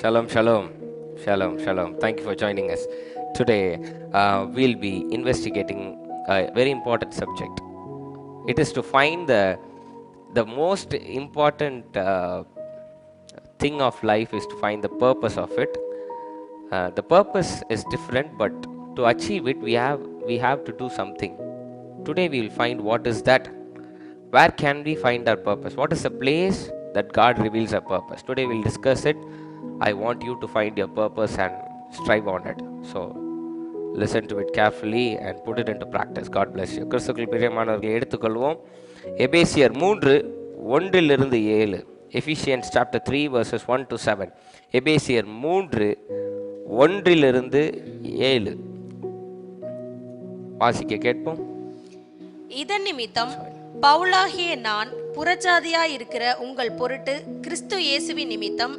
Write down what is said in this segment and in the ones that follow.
Shalom, shalom, shalom, shalom. Thank you for joining us. Today, we'll be investigating a very important subject. It is to find the most important thing of life is to find the purpose of it. The purpose is different, but to achieve it, we have to do something. Today, we will find what is that. Where can we find our purpose? What is the place that God reveals our purpose? Today we'll discuss it. I want you to find your purpose and strive on it. So listen to it carefully and put it into practice. God bless you. கிறிஸ்துவுக்குள் பிரியமானவர்களை எடுத்துக்கொள்வோம். எபேசியர் 3:1-7. Ephesians chapter 3 verses 1 to 7. எபேசியர் 3:1-7 வாசிக்க கேட்போம். இதன் நிமித்தம் பவுலாகிய நான் புறஜாதியாயிருக்கிற உங்கள் பொருட்டு கிறிஸ்து இயேசுவின் நிமித்தம்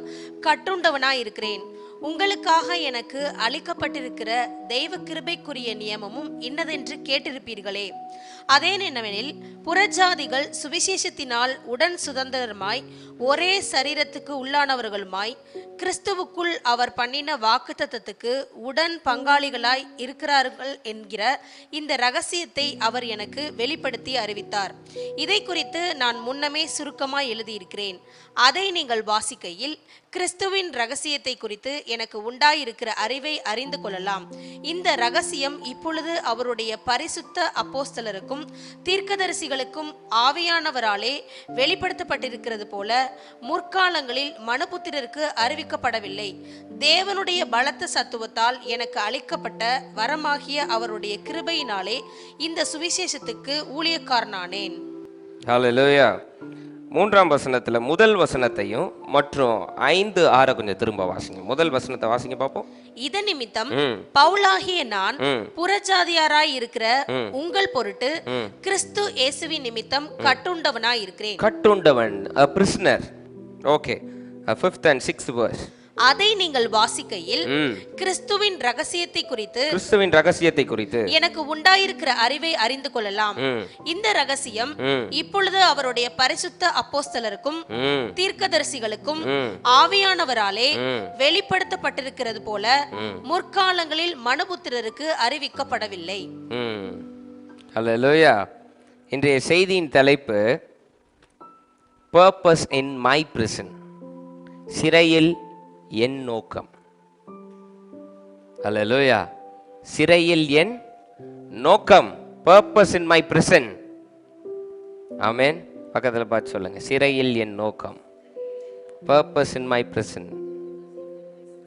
கட்டுண்டவனாயிருக்கிறேன். உங்களுக்காக எனக்கு அளிக்கப்பட்டிருக்கிற தெய்வ கிருபைக்குரிய நியமமும் இன்னதென்று கேட்டிருப்பீர்களே. அதேனெனவெனில் புறஜாதிகள் சுவிசேஷத்தினால் உடன் சுதந்திரமாய் ஒரே சரீரத்துக்கு உள்ளானவர்களுமாய் கிறிஸ்துவுக்குள் அவர் பண்ணின வாக்குத்தத்தத்துக்கு உடன் பங்காளிகளாய் இருக்கிறார்கள் என்கிற இந்த ரகசியத்தை அவர் எனக்கு வெளிப்படுத்தி அறிவித்தார். இதை குறித்து நான் முன்னமே சுருக்கமாய் எழுதியிருக்கிறேன். அதை நீங்கள் வாசிக்கையில் கிறிஸ்துவின் ரகசியத்தை குறித்து எனக்கு உண்டாயிருக்கிற அறிவை அறிந்து கொள்ளலாம். இந்த ரகசியம் இப்பொழுது அவருடைய பரிசுத்த அப்போஸ்தலருக்கும் தீர்க்கதரிசிகளுக்கும் ஆவியானவராலே வெளிப்படுத்தப்பட்டிருக்கிறது போல முற்காலங்களில் மனுபுத்திரருக்கு அறிவிக்கப்படவில்லை. தேவனுடைய பலத்த சத்துவத்தால் எனக்கு அளிக்கப்பட்ட வரமாகிய அவருடைய கிருபையினாலே இந்த சுவிசேஷத்துக்கு ஊழியக்காரனானேன். ஹல்லேலூயா. 3ஆம் வசனத்துல முதல் வசனத்தையும் மற்றும் 5-6 கொஞ்சம் திரும்ப வாசிங்க. முதல் வசனத்தை வாசிங்க பாப்போம். இதன் நிமித்தம் பவுலாகிய நான் புறஜாதியாராய் இருக்கிற உங்கள் பொருட்டு கிறிஸ்து இயேசுவின் நிமித்தம் கட்டுண்டவனாய் இருக்கிறேன். கட்டுண்டவன், a prisoner. Okay. 5th and 6th verse. அதை நீங்கள் வாசிக்கையில் கிறிஸ்துவின் ரகசியத்தை குறித்து எனக்கு உண்டாயிருக்கிற அறிவை அறிந்து கொள்ளலாம். இந்த ரகசியம் இப்பொழுது அவருடைய பரிசுத்த அப்போஸ்தலருக்கும் தீர்க்கதரிசிகளுக்கும் ஆவியானவராலே வெளிப்படுத்தப்பட்டிருக்கிறது போல முற்காலங்களில் மனுபுத்திரருக்கு அறிவிக்கப்படவில்லை. ஹல்லேலூயா. இன்றைய செய்தியின் தலைப்பு பர்பஸ் இன் மை பிரிசன். சிறையில் என் நோக்கம். ஹல்லேலூயா. சிறையில் என் நோக்கம். Purpose in my prison. Amen. பக்கத்தில் பார்த்து சொல்லுங்க, சிறையில் என் நோக்கம். Purpose in my prison.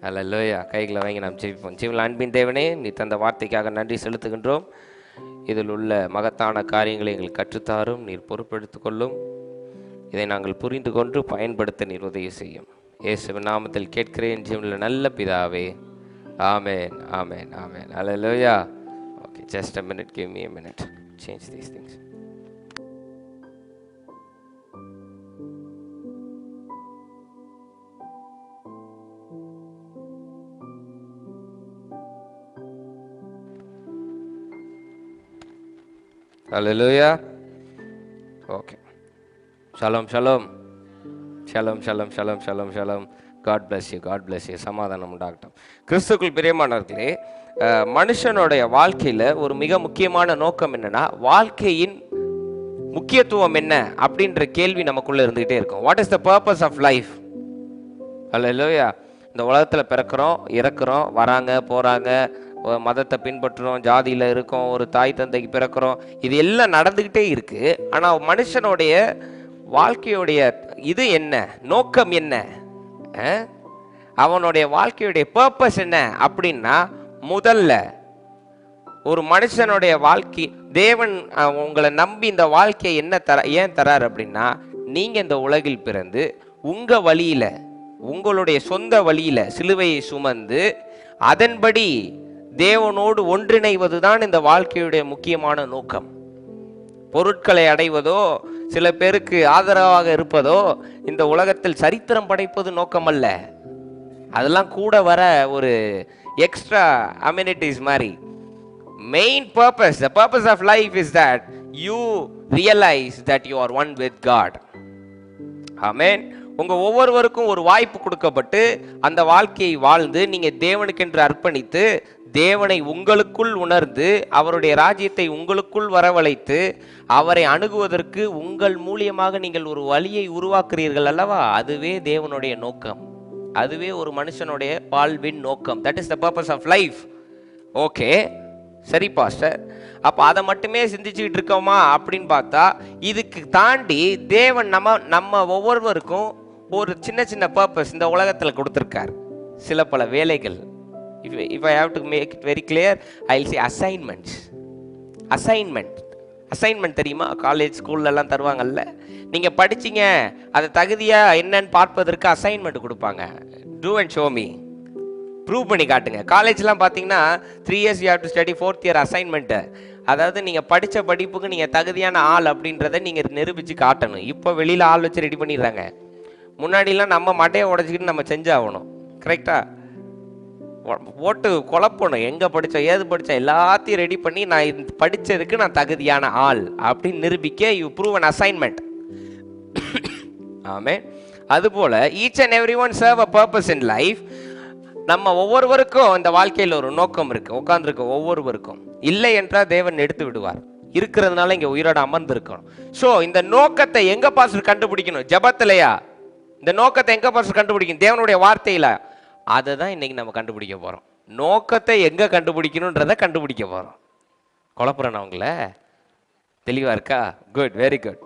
Hallelujah. கைகளை வாங்கி நாம் ஜெபிப்போம். ஜீவன் அன்பின் தேவனே, நீ தந்த வார்த்தைக்காக நன்றி செலுத்துகின்றோம். இதில் உள்ள மகத்தான காரியங்களை எங்களுக்கு கற்றுத்தாரும், நீர் பொறுப்பெடுத்துக் கொள்ளும். இதை நாங்கள் புரிந்து கொண்டு பயன்படுத்த நீர் உதவி செய்யும். இயேசுவின் நாமத்தில் கேட்கிறேன் ஜீவனில் நல்ல பிதாவே. ஆமென், ஆமென், ஆமென். ஹல்லேலூயா. Okay, just a minute, give me a minute. Change these things. Hallelujah. Okay. Shalom, shalom. Shalom shalom shalom shalom shalom. God bless you, God bless you. சமாதானம் உண்டாகட்டும். கிறிஸ்துக்குள் பிரியமானவர்களே, மனுஷனுடைய வாழ்க்கையில் ஒரு மிக முக்கியமான நோக்கம் என்னன்னா, வாழ்க்கையின் முக்கியத்துவம் என்ன அப்படின்ற கேள்வி நமக்குள்ள இருந்துகிட்டே இருக்கும். What is the purpose of life? Hallelujah. இந்த உலகத்தில் பிறக்கிறோம், இறக்குறோம், வராங்க போகிறாங்க, மதத்தை பின்பற்றுறோம், ஜாதியில் இருக்கோம், ஒரு தாய் தந்தைக்கு பிறக்கிறோம், இது எல்லாம் நடந்துக்கிட்டே இருக்கு. ஆனால் மனுஷனுடைய வாழ்க்கையுடைய இது என்ன, நோக்கம் என்ன, அவனுடைய வாழ்க்கையுடைய பர்பஸ் என்ன அப்படின்னா, முதல்ல ஒரு மனுஷனுடைய வாழ்க்கை, தேவன் உங்களை நம்பி இந்த வாழ்க்கையை ஏன் தரார் அப்படின்னா, நீங்க இந்த உலகில் பிறந்து உங்க வழியில, உங்களுடைய சொந்த வழியில சிலுவையை சுமந்து அதன்படி தேவனோடு ஒன்றிணைவதுதான் இந்த வாழ்க்கையுடைய முக்கியமான நோக்கம். பொருட்களை அடைவதோ, சில பேருக்கு ஆதரவாக இருப்பதோ, இந்த உலகத்தில் சரித்திரம் படைப்பது நோக்கம் அல்ல. அதெல்லாம் கூட வர ஒரு எக்ஸ்ட்ரா அம்யூனிட்டிஸ் மாதிரி. Main purpose, the purpose of life is that you realize that you are one with God. ஆமென். உங்க ஒவ்வொருவருக்கும் ஒரு வாய்ப்பு கொடுக்கப்பட்டு அந்த வாழ்க்கையை வாழ்ந்து நீங்க தேவனுக்கென்று அர்ப்பணித்து தேவனை உங்களுக்குள் உணர்ந்து அவருடைய ராஜ்யத்தை உங்களுக்குள் வரவழைத்து அவரை அணுகுவதற்கு உங்கள் மூலியமாக நீங்கள் ஒரு வழியை உருவாக்குறீர்கள் அல்லவா? அதுவே தேவனுடைய நோக்கம், அதுவே ஒரு மனுஷனுடைய வாழ்வின் நோக்கம். That is the purpose of life. Okay, சரி பாஸ்டர், அப்போ அதை மட்டுமே சிந்திச்சுக்கிட்டு இருக்கோமா அப்படின்னு பார்த்தா, இதுக்கு தாண்டி தேவன் நம்ம ஒவ்வொருவருக்கும் ஒரு சின்ன சின்ன பர்பஸ் இந்த உலகத்தில் கொடுத்துருக்கார். சில பல வேலைகள். if I have to make it very clear, I'll say assignments. Assignment தெரியுமா? காலேஜ் ஸ்கூல்லலாம் தருவாங்கல்ல, நீங்கள் படிச்சிங்க அதை தகுதியாக என்னன்னு பார்ப்பதற்கு அசைன்மெண்ட் கொடுப்பாங்க. Do and show me, prove பண்ணி காட்டுங்க. காலேஜ்லாம் பார்த்தீங்கன்னா 3 years you have to study, 4th year assignment. அதாவது நீங்கள் படித்த படிப்புக்கு நீங்கள் தகுதியான ஆள் அப்படின்றத நீங்கள் நிரூபித்து காட்டணும். இப்போ வெளியில் ஆள் வச்சு ரெடி பண்ணிடுறாங்க. முன்னாடிலாம் நம்ம மட்டையை உடச்சிக்கிட்டு நம்ம செஞ்சாகணும். கரெக்டாக போட்டு குழப்பணும், எங்கே படித்தோம் ஏது படித்தோம் எல்லாத்தையும் ரெடி பண்ணி நான் படித்ததுக்கு நான் தகுதியான ஆள் அப்படின்னு நிரூபிக்க யூ ப்ரூவ் அன் அசைன்மெண்ட். ஆமே, அதுபோல் each and every one serve a purpose in life. நம்ம ஒவ்வொருவருக்கும் இந்த வாழ்க்கையில் ஒரு நோக்கம் இருக்குது. உட்காந்துருக்க ஒவ்வொருவருக்கும் இல்லை என்றால் தேவன் எடுத்து விடுவார். இருக்கிறதுனால இங்கே உயிரோட அமர்ந்திருக்கணும். ஸோ இந்த நோக்கத்தை எங்கே பாஸ்டர் கண்டுபிடிக்கணும்? ஜபத்திலையா? இந்த நோக்கத்தை எங்கே பாஸ்டர் கண்டுபிடிக்கணும்? தேவனுடைய வார்த்தையில். அதை தான் இன்றைக்கி நம்ம கண்டுபிடிக்க போகிறோம். நோக்கத்தை எங்கே கண்டுபிடிக்கணுன்றதை கண்டுபிடிக்க போகிறோம். குழப்பறேன் அவங்கள? தெளிவாக இருக்கா? Good, very good.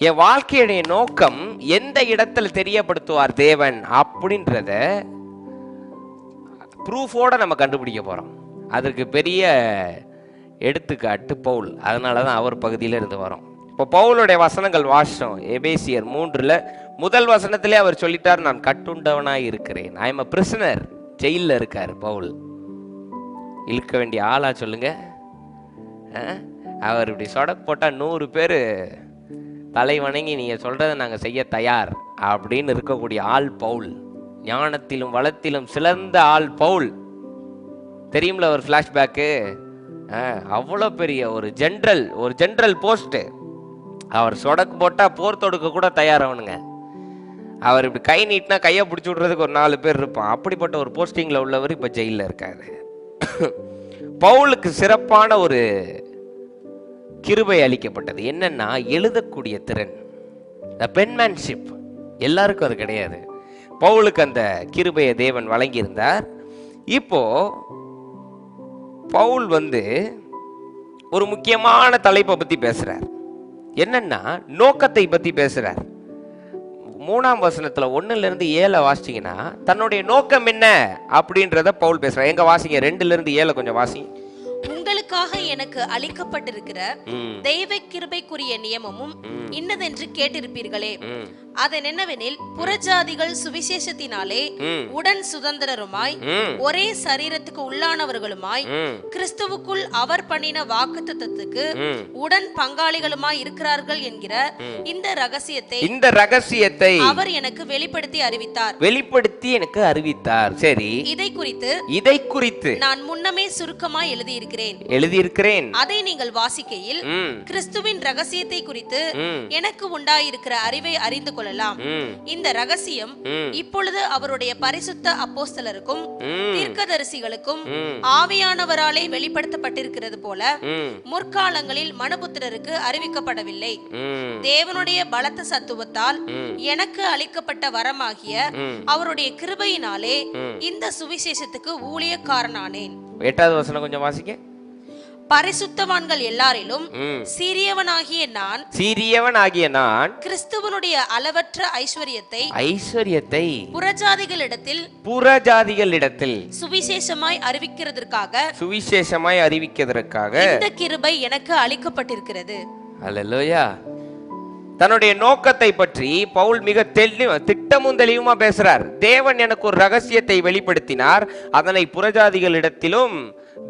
என் வாழ்க்கையுடைய நோக்கம் எந்த இடத்துல தெரியப்படுத்துவார் தேவன் அப்படின்றத ப்ரூஃபோடு நம்ம கண்டுபிடிக்க போகிறோம். அதற்கு பெரிய எடுத்துக்காட்டு பவுல். அதனால தான் அவர் பகுதியில் இருந்து வரோம். இப்போ பவுலுடைய வசனங்கள் வாசம் எபேசியர் 3 முதல் வசனத்திலே அவர் சொல்லிட்டார், நான் கட்டுண்டவனாய் இருக்கிறேன். I am a prisoner. ஜெயிலில் இருக்கார் பவுல். இழுக்க வேண்டிய ஆளா சொல்லுங்க? அவர் இப்படி சொடக்கு போட்டால் 100 பேர் தலை வணங்கி நீங்கள் சொல்கிறத நாங்கள் செய்ய தயார் அப்படின்னு இருக்கக்கூடிய ஆள் பவுல். ஞானத்திலும் வளத்திலும் சிறந்த ஆள் பவுல். தெரியும்ல ஒரு ஃப்ளாஷ்பேக்கு? அவ்வளோ பெரிய ஒரு ஜென்ரல் போஸ்ட்டு. அவர் சொடக்கு போட்டால் போர் தொடுக்க கூட தயாராகணுங்க. அவர் இப்படி கை நீட்டினா கையை பிடிச்சி விட்றதுக்கு ஒரு 4 பேர் இருப்பான். அப்படிப்பட்ட ஒரு போஸ்டிங்கில் உள்ளவர் இப்போ ஜெயிலில் இருக்காரு. பவுலுக்கு சிறப்பான ஒரு கிருபை அளிக்கப்பட்டது. என்னன்னா, எழுதக்கூடிய திறன், த பென்மேன்ஷிப். எல்லாருக்கும் அது கிடையாது. பவுலுக்கு அந்த கிருபையை தேவன் வழங்கியிருந்தார். இப்போ பவுல் ஒரு முக்கியமான தலைப்பை பற்றி பேசுகிறார். என்னன்னா, நோக்கத்தை பற்றி பேசுகிறார். 3ஆம் வசனத்தில் 1-7 வாசிச்சிங்கன்னா தன்னுடைய நோக்கம் என்ன அப்படின்றத பவுல் பேசுகிறார். எங்க வாசிங்க? 2-7 கொஞ்சம் வாசிங்க. உங்களுக்காக எனக்கு அளிக்கப்பட்டிருக்கிற தெய்வ கிருபைக்குரிய நியமமும் இன்னதென்று கேட்டிருப்பீர்களே. அதன் என்னவெனில், புறஜாதிகள் சுவிசேஷத்தினாலே உடன் சுதந்திரருமாய் ஒரே சரீரத்துக்கு உள்ளானவர்களுமாய் கிறிஸ்துவுக்குள் அவர் பண்ணின வாக்குத்தத்தத்துக்கு உடன் பங்காளிகளுமாய் இருக்கிறார்கள் என்கிற இந்த ரகசியத்தை அவர் எனக்கு வெளிப்படுத்தி அறிவித்தார். சரி, இதை குறித்து நான் முன்னமே சுருக்கமாய் எழுதியிருக்கிறேன். அதை நீங்கள் வாசிக்கையில் கிறிஸ்துவின் ரகசியத்தை குறித்து எனக்கு உண்டாயிருக்கிற அறிவை அறிந்து கொள்ளலாம். இந்த ரகசியம் இப்பொழுது அவருடைய பரிசுத்த அப்போஸ்தலருக்கும் தீர்க்கதரிசிகளுக்கும் ஆவியானவராலே வெளிப்படுத்தப்பட்டிருக்கிறது போல முற்காலங்களில் மனுபுத்திரருக்கு அறிவிக்கப்படவில்லை. தேவனுடைய பலத்த சத்துவத்தால் எனக்கு அளிக்கப்பட்ட வரமாகிய அவருடைய கிருபையினாலே இந்த சுவிசேஷத்துக்கு ஊழியக்காரனானேன். 8வது வசனம் கொஞ்சம் வாசிக்க. பரிசுத்தவான்கள் எல்லாரிலும் சீரியவனாகிய நான் கிறிஸ்துவனுடைய அளவற்ற ஐஸ்வரியத்தை புறஜாதிகளிடத்தில் சுவிசேஷமாய் அறிவிக்கிறதற்காக இந்த கிருபை எனக்கு அளிக்கப்பட்டிருக்கிறது. அல்லேலூயா. தன்னுடைய நோக்கத்தை பற்றி பவுல் மிக திட்டமும் தெளிவுமா பேசுறார். தேவன் எனக்கு ஒரு ரகசியத்தை வெளிப்படுத்தினார், அதனை புறஜாதிகளிடத்திலும்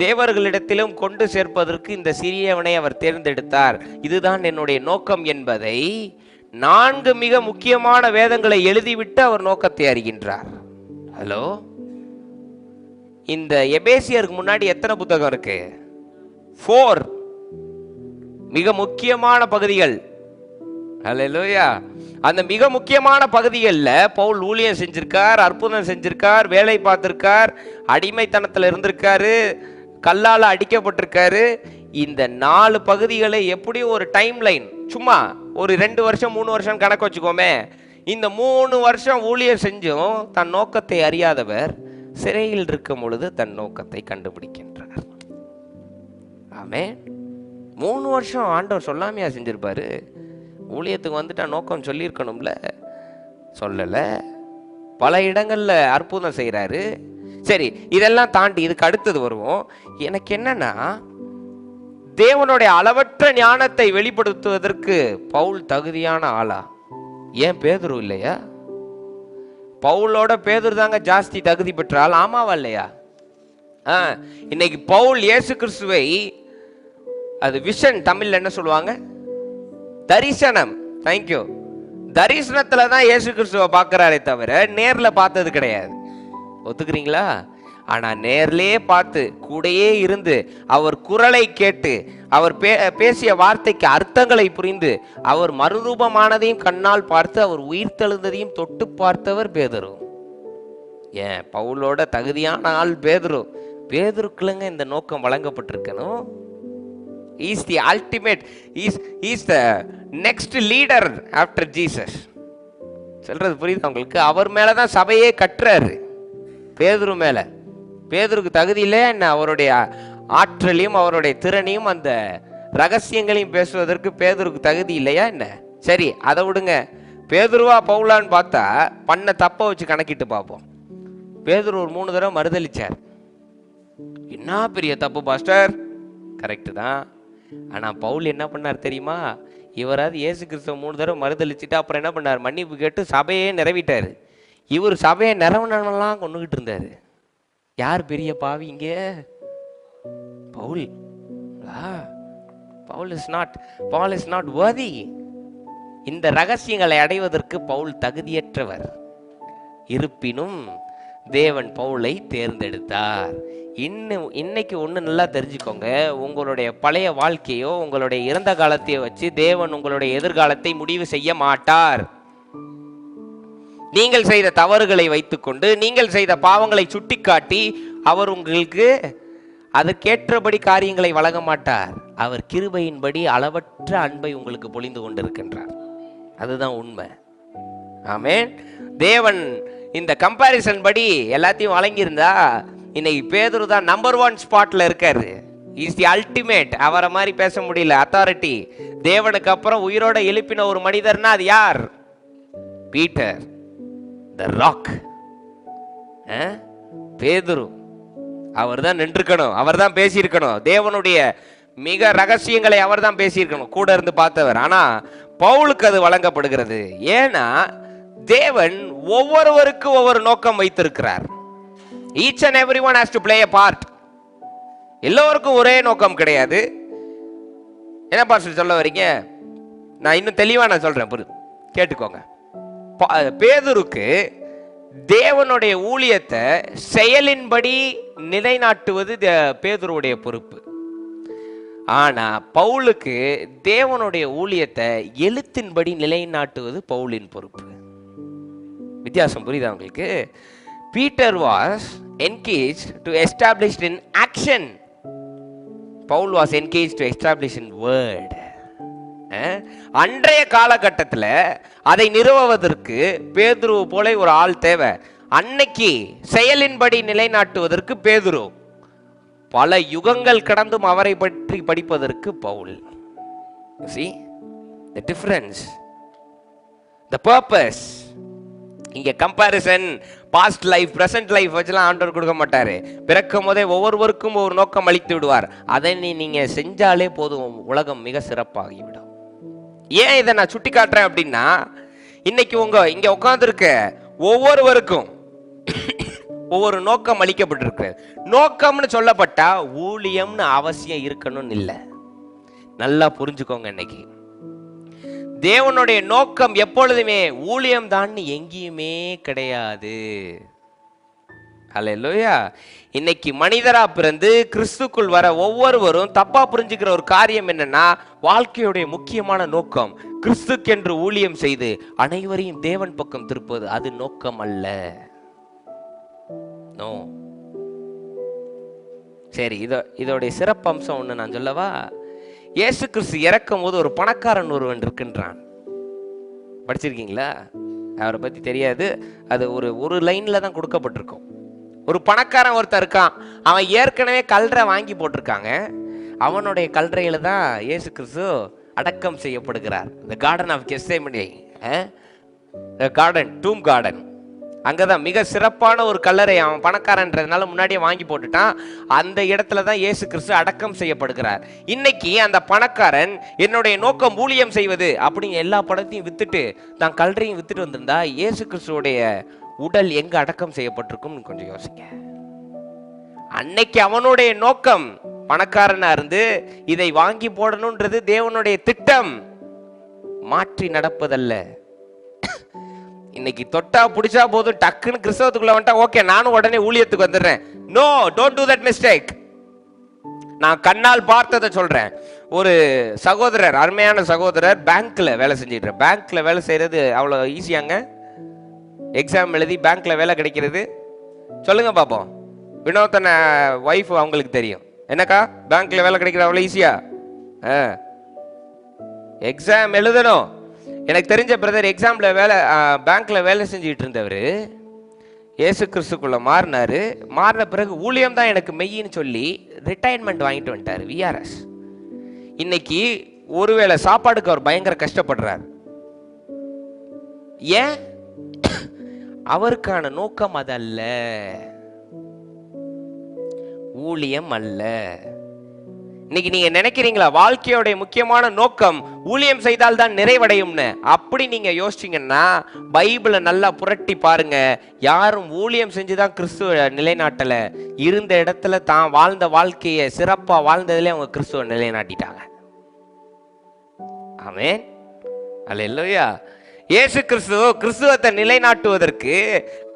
தேவர்களிடத்திலும் கொண்டு சேர்ப்பதற்கு இந்த சிறியவனை அவர் தேர்ந்தெடுத்தார். இதுதான் என்னுடைய நோக்கம் என்பதை 4 மிக முக்கியமான வேதங்களை எழுதிவிட்டு அவர் நோக்கத்தை அறிகின்றார். ஹலோ, இந்த எபேசியருக்கு முன்னாடி எத்தனை புத்தகம் இருக்கு? 4 மிக முக்கியமான பகுதிகள். ஹல்லேலூயா. அந்த மிக முக்கியமான பகுதிகளில் பவுல் ஊழியம் செஞ்சிருக்கார், அற்புதம் செஞ்சிருக்கார், வேலை பார்த்திருக்கார், அடிமைத்தனத்தில் இருந்திருக்காரு, கல்லால் அடிக்கப்பட்டிருக்காரு. இந்த 4 பகுதிகளை எப்படி ஒரு டைம் லைன், சும்மா ஒரு 2 வருஷம் 3 வருஷம் கணக்கு வச்சுக்கோமே, இந்த 3 வருஷம் ஊழியம் செஞ்சும் தன் நோக்கத்தை அறியாதவர் சிறையில் இருக்கும் பொழுது தன் நோக்கத்தை கண்டுபிடிக்கின்றார். ஆமென். 3 வருஷம் ஆண்டவர் சொல்லாமையா செஞ்சிருப்பாரு? ஊழியத்துக்கு வந்துட்டா நோக்கம் சொல்லியிருக்கணும்ல, சொல்லலை. பல இடங்களில் அற்புதம் செய்கிறாரு. சரி, இதெல்லாம் தாண்டி இதுக்கு அடுத்தது வருவோம். எனக்கு என்னன்னா, தேவனுடைய அளவற்ற ஞானத்தை வெளிப்படுத்துவதற்கு பவுல் தகுதியான ஆளா? ஏன் பேதுரு இல்லையா? பவுலோட பேதுரு தாங்க ஜாஸ்தி தகுதி பெற்றால், ஆமாவா இல்லையா? இன்னைக்கு பவுல் இயேசு கிறிஸ்துவை, அது விஷன், தமிழ்ல என்ன சொல்லுவாங்க? தரிசனம். தேங்க்யூ. தரிசனத்துல தான் இயேசு கிறிஸ்துவை பார்க்கிறாரே தவிர நேர்ல பார்த்தது கிடையாது. ஒத்துக்கிறீங்களா? ஆனா நேர்லயே பார்த்து கூடையே இருந்து அவர் குரலை கேட்டு அவர் பேசிய வார்த்தைக்கு அர்த்தங்களை புரிந்து அவர் மறுரூபமானதையும் கண்ணால் பார்த்து அவர் உயிர் தெழுந்ததையும் தொட்டு பார்த்தவர் பேதுரு. ஏன் பவுலோட தகுதியான ஆள் பேதுரு. பேதுருக்குள்ளங்க இந்த நோக்கம் வழங்கப்பட்டிருக்கணும். He is the ultimate, he is the next leader after Jesus. சொல்றது புரியுது உங்களுக்கு? அவர் மேலதான் சபையே கட்டுறாரு, பேதுரு மேல. பேதுருக்கு தகுதி இல்லை என்ன? அவருடைய ஆற்றலையும் அவருடைய திறனையும் அந்த ரகசியங்களையும் பேசுவதற்கு பேதுருக்கு தகுதி இல்லையா என்ன? சரி, அதை விடுங்க. பேதுருவா பவுலான்னு பார்த்தா பண்ண தப்ப வச்சு கணக்கிட்டு பார்ப்போம். பேதுரு ஒரு 3 தடவை மறுதளிச்சார். என்ன பெரிய தப்பு பாஸ்டர்? கரெக்டு தான். ஆனால் பவுல் என்ன பண்ணார் தெரியுமா? இவராது இயேசு கிறிஸ்துவ 3 தடவை மறுதளிச்சுட்டு அப்புறம் என்ன பண்ணார்? மன்னிப்பு கேட்டு சபையே நிறைவிட்டார். இவர் சபையை நிறவனெல்லாம் கொண்டுகிட்டு இருந்தார். யார் பெரிய பாவி இங்க? Pavul. Paul is not worthy. இந்த ரகசியங்களை அடைவதற்கு பவுல் தகுதியற்றவர். இருப்பினும் தேவன் பவுலை தேர்ந்தெடுத்தார். இன்னைக்கு ஒன்று நல்லா தெரிஞ்சுக்கோங்க. உங்களுடைய பழைய வாழ்க்கையோ உங்களுடைய இறந்த காலத்தையோ வச்சு தேவன் உங்களுடைய எதிர்காலத்தை முடிவு செய்ய மாட்டார். நீங்கள் செய்த தவறுகளை வைத்துக்கொண்டு, நீங்கள் செய்த பாவங்களை சுட்டிக்காட்டி அவர் உங்களுக்கு அதற்கேற்றபடி காரியங்களை வழங்க மாட்டார். அவர் கிருபையின்படி அளவற்ற அன்பை உங்களுக்கு பொழிந்து கொண்டிருக்கின்றார். அதுதான் உண்மை. ஆமென். தேவன் இந்த கம்பாரிசன் படி எல்லாத்தையும் வழங்கியிருந்தா இன்னைக்கு பேதுரு தான் நம்பர் 1 ஸ்பாட்ல இருக்காரு. Is the ultimate. அவரை மாதிரி பேச முடியல. அத்தாரிட்டி. தேவனுக்கு அப்புறம் உயிரோட எழுப்பின ஒரு மனிதர்னா அது யார்? பீட்டர், த ராக். பேதுரு. அவர் தான் நின்றுக்கணும், அவர் தான் பேசியிருக்கணும். தேவனுடைய மிக ரகசியங்களை அவர் தான் பேசியிருக்கணும், கூட இருந்து பார்த்தவர். ஆனா பவுலுக்கு அது வழங்கப்படுகிறது. ஏன்னா தேவன் ஒவ்வொருவருக்கும் ஒவ்வொரு நோக்கம் வைத்திருக்கிறார். Each and everyone has to play a part. எல்லோருக்கும் ஒரே நோக்கம் கிடையாது. என்ன பாஸ்டர் சொல்ல வரீங்க? நான் இன்னும் தெளிவா நான் சொல்றேன், புரியுது? கேட்டுக்கோங்க. பேதுருக்கு தேவனுடைய ஊழியத்தை செயலின்படி நிலைநாட்டுவது பேதுருடைய பொறுப்பு. ஆனா பவுலுக்கு தேவனுடைய ஊழியத்தை எழுத்தின்படி நிலைநாட்டுவது பவுலின் பொறுப்பு. வித்தியாசம் புரியுதா உங்களுக்கு? Peter was engaged to establish in action. Paul was engaged to establish in word. அன்றைய காலகட்டத்தில் அதை நிறுவுவதற்கு பேதுரு போல ஒரு ஆள் தேவை. அன்னைக்கு செயலின்படி நிலைநாட்டுவதற்கு பேதுரு. பல யுகங்கள் கடந்தும் அவரை பற்றி படிப்பதற்கு Paul. See the difference, the purpose. இங்க comparison past life present life வச்சுலாம் ஆண்டவர் கொடுக்க மாட்டாரு. பிறக்கும் போதே ஒவ்வொருவருக்கும் ஒரு நோக்கம் அளித்து விடுவார். அதை நீங்க செஞ்சாலே போதும், உலகம் மிக சிறப்பாகிவிடும். ஏன் இதை நான் சுட்டி காட்டுறேன் அப்படின்னா, இன்னைக்கு இங்க உட்கார்ந்துருக்க ஒவ்வொருவருக்கும் ஒவ்வொரு நோக்கம் அளிக்கப்பட்டிருக்கு. நோக்கம்னு சொல்லப்பட்டா ஊழியம்னு அவசியம் இருக்கணும்னு இல்லை. நல்லா புரிஞ்சுக்கோங்க. இன்னைக்கு தேவனுடைய நோக்கம் எப்பொழுதுமே ஊழியம் தான் எங்கேயுமே கிடையாது. அல்லேலூயா. இன்னைக்கு மனிதரா பிறந்து கிறிஸ்துக்குள் வர ஒவ்வொருவரும் தப்பா புரிஞ்சுக்கிற ஒரு காரியம் என்னன்னா, வாழ்க்கையுடைய முக்கியமான நோக்கம் கிறிஸ்துக்கென்று ஊழியம் செய்து அனைவரையும் தேவன் பக்கம் திருப்பது. அது நோக்கம் அல்ல. நோ. சரி, இதோடைய சிறப்பம்சம் ஒன்று நான் சொல்லவா? இயேசு கிறிஸ்து இறக்கும் போது ஒரு பணக்காரன் ஒருவன் இருக்கின்றான். படிச்சிருக்கீங்களா? அவரை பற்றி தெரியாது. அது ஒரு லைன்ல தான் கொடுக்கப்பட்டிருக்கும். ஒரு பணக்காரன் ஒருத்தர் இருக்கான். அவன் ஏற்கனவே கல்றை வாங்கி போட்டிருக்காங்க. அவனுடைய கல்றையில தான் இயேசு கிறிஸ்து அடக்கம் செய்யப்படுகிறார். The Garden of Gethsemane, the garden, tomb garden. அங்கதான் மிக சிறப்பான ஒரு கல்லறை. அவன் பணக்காரன்றதுனால முன்னாடியே வாங்கி போட்டுட்டான். அந்த இடத்துல தான் இயேசு கிறிஸ்து அடக்கம் செய்யப்படுகிறார். இன்னைக்கு அந்த பணக்காரன் என்னுடைய நோக்கம் ஊழியம் செய்வது அப்படிங்க எல்லா பணத்தையும் வித்துட்டு தான் கல்லறையும் வித்துட்டு வந்திருந்தா இயேசு கிறிஸ்துவோடைய உடல் எங்க அடக்கம் செய்யப்பட்டிருக்கும் கொஞ்சம் யோசிங்க. அன்னைக்கு அவனுடைய நோக்கம் பணக்காரனா இருந்து இதை வாங்கி போடணும்ன்றது தேவனுடைய திட்டம், மாற்றி நடப்பதல்ல. இன்னைக்கு தொட்டா பிடிச்சா போதும், டக்குன்னு கிறிஸ்தவத்துக்குள்ள வந்துட்டா ஓகே நானும் உடனே ஊழியத்துக்கு வந்துடுறேன். No, don't do that mistake. நான் கண்ணால் பார்த்ததை சொல்றேன். ஒரு சகோதரர், அருமையான சகோதரர், பேங்க்ல வேலை செஞ்சிட்டு. பேங்க்ல வேலை செய்யறது அவ்வளவு ஈஸியாங்க? எக்ஸாம் எழுதி பேங்க்ல வேலை கிடைக்கிறது சொல்லுங்க பாப்போம். வினோதன வைஃப் அவங்களுக்கு தெரியும். என்னக்கா பேங்க்ல வேலை கிடைக்கிறது அவ்வளவு ஈஸியா? எக்ஸாம் எழுதணும். எனக்கு தெரிஞ்ச பிரதர் எக்ஸாம்ல பேங்க்ல வேலை செஞ்சுட்டு இருந்தவர் இயேசு கிறிஸ்துக்குள்ள மாறினாரு. மாறின பிறகு ஊழியம் தான் எனக்கு மெய்யின்னு சொல்லி ரிட்டையர்மெண்ட் வாங்கிட்டு வந்துட்டாரு, விஆர்எஸ். இன்னைக்கு ஒருவேளை சாப்பாடுக்கு அவர் பயங்கர கஷ்டப்படுறார். ஏன்? அவருக்கான நோக்கம் அதல்ல, ஊழியம் அல்ல. இன்னைக்கு நீங்க நினைக்கிறீங்களா வாழ்க்கையோடைய முக்கியமான நோக்கம் ஊழியம் செய்தால் தான் நிறைவடையும்னு? அப்படி நீங்க யோசிச்சீங்கன்னா பைபிளை நல்லா புரட்டி பாருங்க. யாரும் ஊழியம் செஞ்சுதான் கிறிஸ்துவ நிலைநாட்டல. இருந்த இடத்துல தான் வாழ்ந்த வாழ்க்கையை சிறப்பா வாழ்ந்ததுல அவங்க கிறிஸ்துவ நிலைநாட்டிட்டாங்க. ஆமென், அல்லேலூயா. இயேசு கிறிஸ்துவத்தை நிலைநாட்டுவதற்கு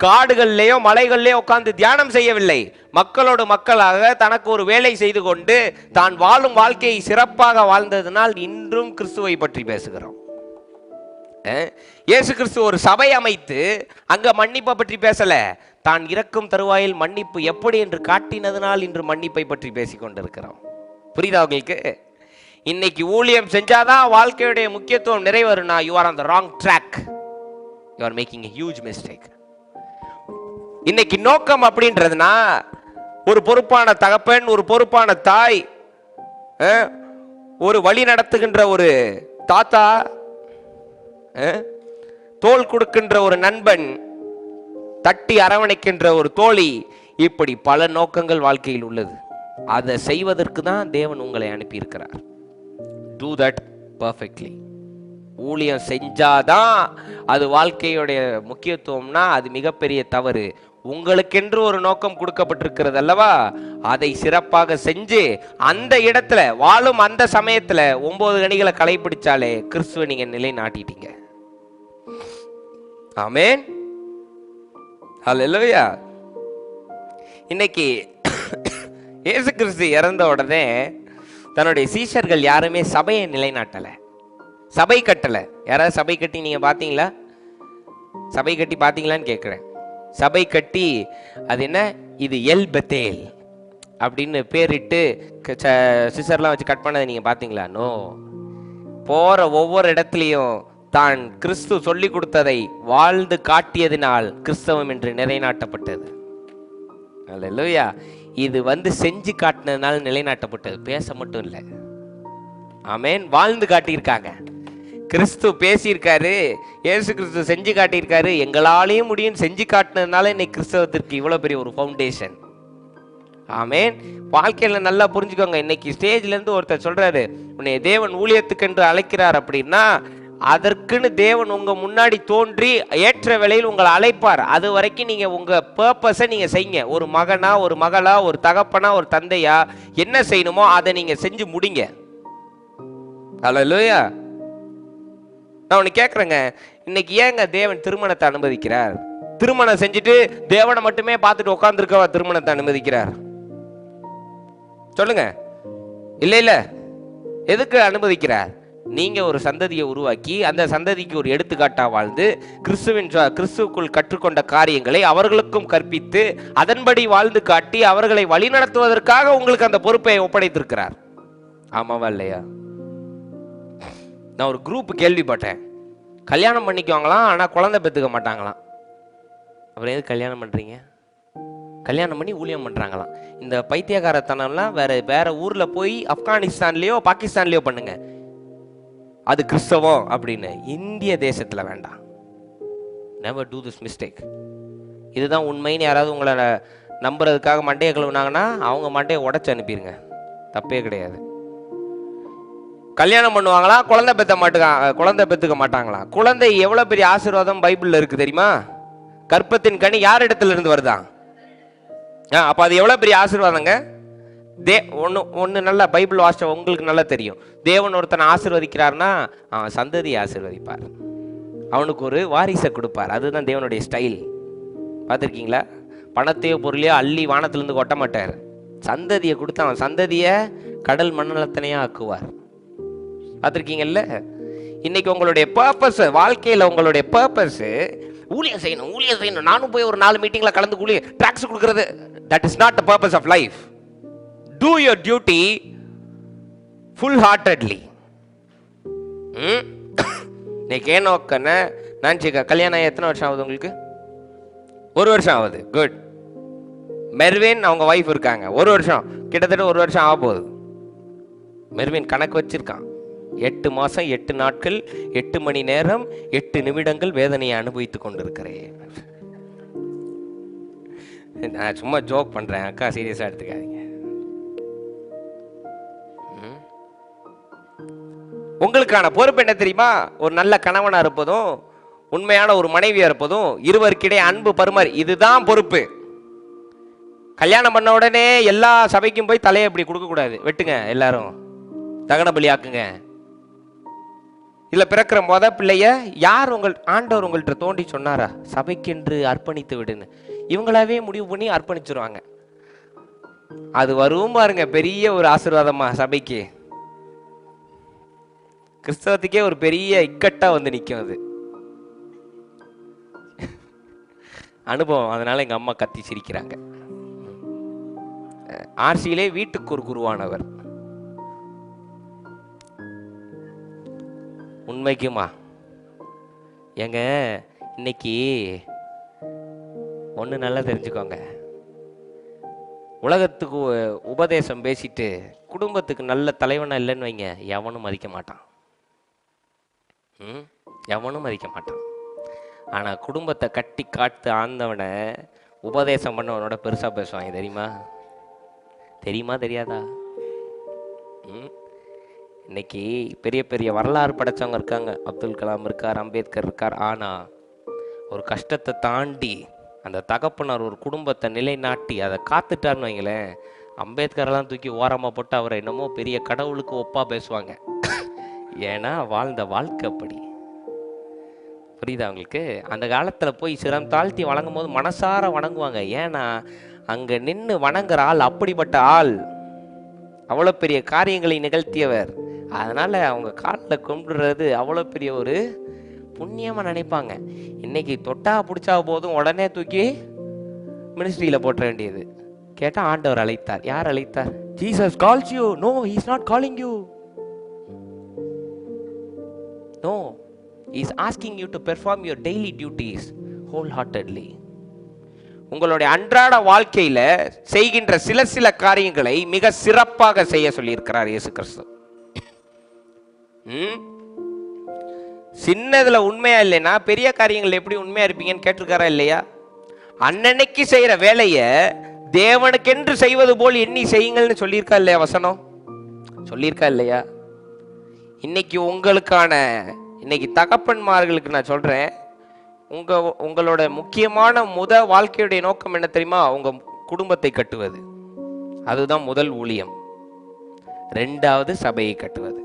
காடுகள்லயோ மலைகள்லயோ உட்கார்ந்து தியானம் செய்யவில்லை. மக்களோடு மக்களாக தனக்கு ஒரு வேலை செய்து கொண்டு தான் வாழும் வாழ்க்கையை சிறப்பாக வாழ்ந்ததனால் இன்றும் கிறிஸ்துவை பற்றி பேசுகிறோம். இயேசு கிறிஸ்து ஒரு சபை அமைத்து அங்க மன்னிப்பை பற்றி பேசல. தான் இறக்கும் தருவாயில் மன்னிப்பு எப்படி என்று காட்டினதனால் இன்று மன்னிப்பை பற்றி பேசிக் கொண்டிருக்கிறோம். புரியுதா உங்களுக்கு? இன்னைக்கு ஊழியம் செஞ்சாதான் வாழ்க்கையுடைய முக்கியத்துவம் நிறைவேறுனா you are on the wrong track. You are making a huge mistake. இன்னைக்கு நோக்கம் அப்படின்றதுனா ஒரு பொறுப்பான தகப்பன், ஒரு பொறுப்பான தாய், ஒரு வழி நடத்துகின்ற ஒரு தாத்தா, தோள் கொடுக்கின்ற ஒரு நண்பன், தட்டி அரவணைக்கின்ற ஒரு தோழி, இப்படி பல நோக்கங்கள் வாழ்க்கையில் உள்ளது. அதை செய்வதற்கு தான் தேவன் உங்களை அனுப்பியிருக்கிறார். Do that perfectly. ஊழியம் செஞ்சாதான் அது வாழ்க்கையுடைய முக்கியத்துவம்னா அது மிகப்பெரிய தவறு. உங்களுக்கென்று ஒரு நோக்கம் கொடுக்கப்பட்டிருக்கிறது அல்லவா? அதை சிறப்பாக செஞ்சு அந்த இடத்துல வாழும் அந்த சமயத்துல 9 கனிகளை கடைபிடிச்சாலே கிறிஸ்துவை நீங்க நிலைநாட்டிட்டீங்க. ஆமென், ஹல்லேலூயா. இன்னைக்கு இயேசு கிறிஸ்து இறந்த உடனே தன்னுடைய சீஷர்கள் யாருமே சபையை நிலைநாட்டல, சபை கட்டல. யாராவது சபை கட்டி நீங்க பாத்தீங்களா? சபை கட்டி பாத்தீங்களான்னு கேட்கிறேன். சபை கட்டி அது என்ன, இது எல் பெத்தேல் அப்படின்னு பேரிட்டு சிசர்லாம் வச்சு கட் பண்ணதை நீங்க பாத்தீங்களா? நோ. போற ஒவ்வொரு இடத்துலையும் தான் கிறிஸ்து சொல்லி கொடுத்ததை வாழ்ந்து காட்டியதினால் கிறிஸ்தவம் என்று நிலைநாட்டப்பட்டது. அல்லேலூயா. இது செஞ்சு காட்டினதுனால நிலைநாட்டப்பட்டது, பேச மட்டும் இல்லை. ஆமென். வாழ்ந்து காட்டியிருக்காங்க. கிறிஸ்து பேசியிருக்காரு, இயேசு கிறிஸ்து செஞ்சு காட்டியிருக்காரு. எங்களாலேயும் முடியும் செஞ்சு காட்டினதுனால இன்னைக்கு கிறிஸ்தவத்திற்கு இவ்வளோ பெரிய ஒரு ஃபவுண்டேஷன். ஆமென். வாழ்க்கையில் நல்லா புரிஞ்சுக்கோங்க. இன்னைக்கு ஸ்டேஜ்ல இருந்து ஒருத்தர் சொல்றாரு உன்னை தேவன் ஊழியத்துக்கு என்று அழைக்கிறார் அப்படின்னா அதற்குன்னு தேவன் உங்க முன்னாடி தோன்றி ஏற்ற வேளையில் உங்களை அழைப்பார். அது வரைக்கும் நீங்க உங்க பர்பஸை நீங்க செய்யுங்க. ஒரு மகனா, ஒரு மகளா, ஒரு தகப்பனா, ஒரு தந்தையா என்ன செய்யணுமோ அதை நீங்க செஞ்சு முடிங்க. அல்லேலூயா. நான் ஒன்று கேட்குறேங்க, இன்னைக்கு ஏங்க தேவன் திருமணத்தை அனுமதிக்கிறார்? திருமணம் செஞ்சுட்டு தேவனை மட்டுமே பார்த்துட்டு உட்கார்ந்துருக்கவா திருமணத்தை அனுமதிக்கிறார்? சொல்லுங்க. இல்ல இல்ல, எதுக்கு அனுமதிக்கிறார்? நீங்க ஒரு சந்ததியை உருவாக்கி அந்த சந்ததிக்கு ஒரு எடுத்துக்காட்டா வாழ்ந்து கிறிஸ்துவுக்குள் கற்றுக்கொண்ட காரியங்களை அவர்களுக்கும் கற்பித்து அதன்படி வாழ்ந்து காட்டி அவர்களை வழிநடத்துவதற்காக உங்களுக்கு அந்த பொறுப்பை ஒப்படைத்திருக்கிறார். ஆமாவா இல்லையா? நான் ஒரு குரூப் கேள்விப்பட்டேன். கல்யாணம் பண்ணிக்குவாங்களாம், ஆனா குழந்தை பெற்றுக்க மாட்டாங்களாம். அப்புறம் எது கல்யாணம் பண்றீங்க? கல்யாணம் பண்ணி ஊழியம் பண்றாங்களாம். இந்த பைத்தியக்காரத்தனம்லாம் வேற ஊர்ல போய் ஆப்கானிஸ்தான்லயோ பாகிஸ்தான்லயோ பண்ணுங்க, அது கிறிஸ்தவம் அப்படின்னு. இந்திய தேசத்துல வேண்டாம். Never do this mistake. இதுதான் உண்மைன்னு யாராவது உங்களை நம்புறதுக்காக மண்டையை கழுவுனாங்கன்னா அவங்க மண்டையை உடச்சு அனுப்பிடுங்க, தப்பே கிடையாது. கல்யாணம் பண்ணுவாங்களா, குழந்தை பெற்றுக்க மாட்டாங்களா? குழந்தை எவ்வளவு பெரிய ஆசீர்வாதம் பைபிள்ல இருக்கு தெரியுமா? கற்பத்தின் கனி யார் இடத்துல இருந்து வருதான்? அப்ப அது எவ்வளவு பெரிய ஆசீர்வாதங்க. ஒன்னு நல்லா பைபிள் வாசிச்ச உங்களுக்கு நல்லா தெரியும். தேவன் ஒருத்தனை ஆசீர்வதிக்கிறார்னா அவன் சந்ததியை ஆசீர்வதிப்பார், அவனுக்கு ஒரு வாரிசை கொடுப்பார். அதுதான் தேவனுடைய ஸ்டைல். பார்த்துருக்கீங்களா? பணத்தையோ பொருளையோ அள்ளி வானத்திலிருந்து கொட்ட மாட்டார். சந்ததியை கொடுத்து அவன் சந்ததியை கடல் மண்ணலத்தனையா ஆக்குவார். பார்த்துருக்கீங்கல்ல? இன்னைக்கு உங்களுடைய பர்பஸ், வாழ்க்கையில் உங்களுடைய பர்பஸ் ஊழியம் செய்யணும். நானும் போய் ஒரு 4 மீட்டிங்ல கலந்து டாக்ஸ் கொடுக்கிறது. That is not the purpose of life. Do your duty full heartedly. இன்னைக்கு ஏனோக்கன நினச்சிக்க கல்யாணம் எத்தனை வருஷம் ஆகுது உங்களுக்கு? 1 வருஷம் ஆகுது. குட். மெர்வின் அவங்க ஒய்ஃப் இருக்காங்க, 1 வருஷம், கிட்டத்தட்ட 1 வருஷம் ஆக போகுது. மெர்வின் கணக்கு வச்சிருக்கான். 8 மாசம் 8 நாட்கள் 8 மணி நேரம் 8 நிமிடங்கள் வேதனையை அனுபவித்துக் கொண்டிருக்கிறேன். நான் சும்மா ஜோக் பண்றேன், அக்கா சீரியஸா எடுத்துக்காதீங்க. உங்களுக்கான பொறுப்பு என்ன தெரியுமா? ஒரு நல்ல கணவனா இருப்பதும் உண்மையான ஒரு மனைவியா இருப்பதும் இருவருக்கிடையே அன்பு பரிமாறி, இதுதான் பொறுப்பு. கல்யாணம் பண்ண உடனே எல்லா சபைக்கும் போய் தலையை இப்படி கொடுக்க கூடாது. வெட்டுங்க எல்லாரும், தகன பலி ஆக்குங்க. இல்ல பிறக்கிற பிள்ளைய யார் ஆண்டவர் உங்கள்கிட்ட தோண்டி சொன்னாரா சபைக்கென்று அர்ப்பணித்து விடுன்னு? இவங்களாவே முடிவு பண்ணி அர்ப்பணிச்சிருவாங்க. அது வரும் பாருங்க, பெரிய ஒரு ஆசீர்வாதமா சபைக்கு, கிறிஸ்தவத்துக்கே ஒரு பெரிய இக்கட்டா வந்து நிற்கும். அது அனுபவம். அதனால எங்க அம்மா கத்தி சிரிக்கிறாங்க. ஆர்சியிலே வீட்டுக்கு ஒரு குருவானவர். உண்மைக்குமா ஏங்க, இன்னைக்கு ஒன்று நல்லா தெரிஞ்சுக்கோங்க. உலகத்துக்கு உபதேசம் பேசிட்டு குடும்பத்துக்கு நல்ல தலைவனா இல்லைன்னு வைங்க, எவனும் மதிக்க மாட்டான். எவனும் மதிக்க மாட்டான். ஆனா குடும்பத்தை கட்டி காத்து ஆழ்ந்தவனை உபதேசம் பண்ணவனோட பெருசா பேசுவாங்க. தெரியுமா தெரியாதா? இன்னைக்கு பெரிய பெரிய வரலாறு படைச்சவங்க இருக்காங்க. அப்துல் கலாம் இருக்கார், அம்பேத்கர் இருக்கார். ஆனா ஒரு கஷ்டத்தை தாண்டி அந்த தகப்பனார் ஒரு குடும்பத்தை நிலைநாட்டி அதை காத்துட்டார்னு வைங்களேன், அம்பேத்கர்லாம் தூக்கி ஓரமாக போட்டு அவரை என்னமோ பெரிய கடவுளுக்கு ஒப்பா பேசுவாங்க. ஏன்னா வாழ்ந்த வாழ்க்கை அப்படி. புரியுதா அவங்களுக்கு? அந்த காலத்தில் போய் சிரம் தாழ்த்தி வணங்கும் போது மனசார வணங்குவாங்க. ஏன்னா அங்கே நின்று வணங்குற ஆள் அப்படிப்பட்ட ஆள், அவ்வளோ பெரிய காரியங்களை நிகழ்த்தியவர். அதனால அவங்க காலில் கும்பிடுறது அவ்வளோ பெரிய ஒரு புண்ணியமாக நினைப்பாங்க. இன்னைக்கு தொட்டா பிடிச்சா போதும் உடனே தூக்கி மினிஸ்ட்ரியில் போட்ட வேண்டியது. கேட்டால் ஆண்டவர் அழைத்தார். யார் அழைத்தார்? Jesus calls you. No, he is not calling you. No, he is asking you to perform your daily duties wholeheartedly. உங்களுடைய அன்றாட வாழ்க்கையில செய்கின்ற சில காரியங்களை மிக சிறப்பாக செய்ய சொல்லியிருக்கிறார் இயேசு கிறிஸ்து. சின்னதுல உண்மையா இல்லைன்னா பெரிய காரியங்கள் எப்படி உண்மையா இருப்பீங்கன்னு கேட்டிருக்காரா இல்லையா? அன்னன்னைக்கு செய்யற வேலைய தேவனுக்கென்று செய்வது போல் எண்ணி செய்யுங்கள்னு சொல்லியிருக்கா இல்லையா? வசனம் சொல்லியிருக்கா இல்லையா? இன்னைக்கு உங்களுக்கான, இன்னைக்கு தகப்பன்மார்களுக்கு நான் சொல்றேன், உங்களோட முக்கியமான வாழ்க்கையுடைய நோக்கம் என்ன தெரியுமா? உங்க குடும்பத்தை கட்டுவது. அதுதான் முதல் ஊழியம். 2வது சபையை கட்டுவது.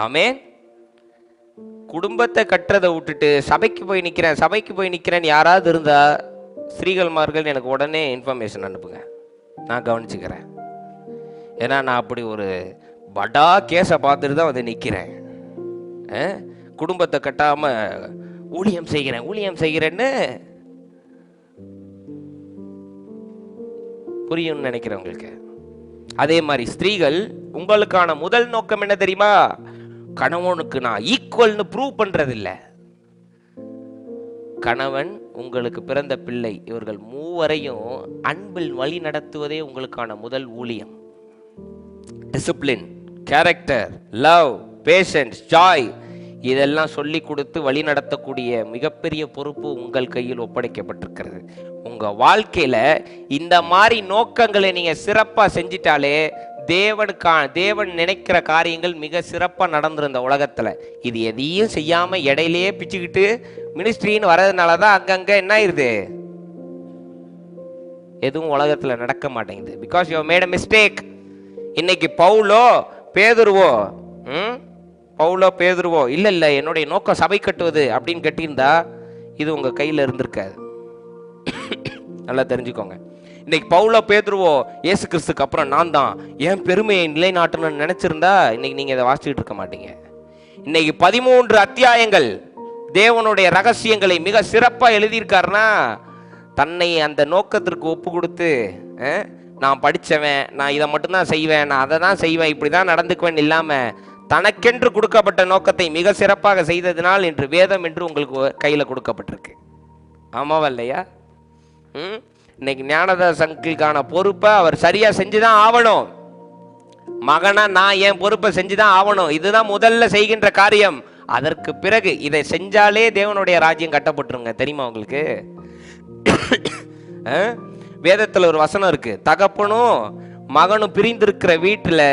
ஆமென். குடும்பத்தை கட்டுறதை விட்டுட்டு சபைக்கு போய் நிற்கிறேன்னு யாராவது இருந்தா ஸ்ரீகள்மார்கள் எனக்கு உடனே இன்ஃபர்மேஷன் அனுப்புங்க, நான் கவனிச்சுக்கிறேன். ஏன்னா நான் அப்படி ஒரு படா கேஸை பார்த்துட்டு தான் வந்து நிற்கிறேன். குடும்பத்தை கட்டாம ஊழியம் செய்கிறேன்னு புரியும்னு நினைக்கிறவங்களுக்கு. அதே மாதிரி ஸ்திரீகள், உங்களுக்கான முதல் நோக்கம் என்ன தெரியுமா? கணவனுக்கு நான் ஈக்குவல்னு ப்ரூவ் பண்றது இல்ல. கணவன், உங்களுக்கு பிறந்த பிள்ளை, இவர்கள் மூவரையும் அன்பில் வழி நடத்துவதே உங்களுக்கான முதல் ஊழியம். Discipline, character, love, patience, joy, இதெல்லாம் சொல்லி கொடுத்து வழி நடத்தக்கூடிய மிகப்பெரிய பொறுப்பு உங்கள் கையில் ஒப்படைக்கப்பட்டிருக்கிறது. உங்க வாழ்க்கையில இந்த மாதிரி நோக்கங்களை நீங்க சிறப்பா செஞ்சிட்டாலே தேவன் நினைக்கிற காரியங்கள் மிக சிறப்பா நடந்திருந்த உலகத்துல. இது எதையும் செய்யாம இடையிலேயே பிச்சுக்கிட்டு மினிஸ்ட்ரின்னு வர்றதுனாலதான் அங்கங்க என்ன ஆயிருது, எதுவும் உலகத்துல நடக்க மாட்டேங்குது. Because you made a mistake. இன்னைக்கு பவுலோ பேதுருவோ இல்ல என்னுடைய நோக்கம் சபை கட்டுவது அப்படின்னு கட்டியிருந்தா இது உங்க கையில இருந்திருக்காது. நல்லா தெரிஞ்சுக்கோங்க. இன்னைக்கு பவுலோ பேதுருவோ இயேசு கிறிஸ்துக்கு அப்புறம் நான் தான் என் பெருமையை நிலைநாட்டணும்னு நினைச்சிருந்தா இன்னைக்கு நீங்க இதை வாசிச்சுட்டு இருக்க மாட்டீங்க. இன்னைக்கு 13 அத்தியாயங்கள் தேவனுடைய ரகசியங்களை மிக சிறப்பா எழுதியிருக்காருன்னா தன்னை அந்த நோக்கத்திற்கு ஒப்பு கொடுத்து, நான் படித்தவன், நான் இதை மட்டும்தான் செய்வேன், நான் அதை தான் செய்வேன், இப்படி தான் நடந்துக்குவேன் இல்லாமல் தனக்கென்று கொடுக்கப்பட்ட நோக்கத்தை மிக சிறப்பாக செய்ததினால் இன்று வேதம் என்று உங்களுக்கு கையில் கொடுக்கப்பட்டிருக்கு. ஆமாவா இல்லையா? இன்னைக்கு ஞானதாஸ் அங்கிளுக்கான பொறுப்பை அவர் சரியாக செஞ்சு தான் ஆகணும். மகனா நான் என் பொறுப்பை செஞ்சு தான் ஆகணும். இதுதான் முதல்ல செய்கின்ற காரியம். அதற்கு பிறகு இதை செஞ்சாலே தேவனுடைய ராஜ்யம் கட்டப்பட்டுருங்க. தெரியுமா உங்களுக்கு? வேதத்தில் ஒரு வசனம் இருக்கு, தகப்பனும் மகனும் பிரிந்திருக்கிற வீட்டில்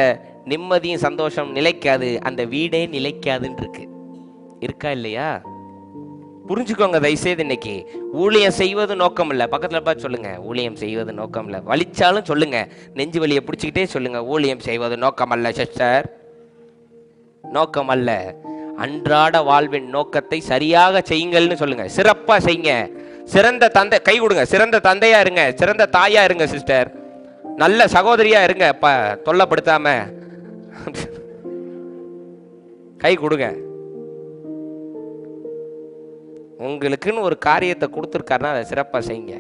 நிம்மதியும் சந்தோஷம் நிலைக்காது, அந்த வீடே நிலைக்காதுன்னு இருக்கா இல்லையா? புரிஞ்சுக்கோங்க தயவுசெய்து. இன்னைக்கு ஊழியம் செய்வது நோக்கம் இல்லை. பக்கத்தில் பார்த்து சொல்லுங்க, ஊழியம் செய்வது நோக்கம் இல்லை. வலிச்சாலும் சொல்லுங்க, நெஞ்சு வலியை பிடிச்சிக்கிட்டே சொல்லுங்க, ஊழியம் செய்வது நோக்கம் அல்ல சிஸ்டர், நோக்கம் அல்ல. அன்றாட வாழ்வின் நோக்கத்தை சரியாக செய்யுங்கள்னு சொல்லுங்க, சிறப்பா செய்யுங்க. சிறந்த தந்தை, கை கொடுங்க, சிறந்த தந்தையா இருங்க, சிறந்த தாயா இருங்க சிஸ்டர், நல்ல சகோதரியா இருங்க, தொல்லப்படுத்தாம கை கொடுங்க. உங்களுக்குன்னு ஒரு காரியத்தை கொடுத்துருக்காருன்னா அதை சிறப்பா செய்யுங்க.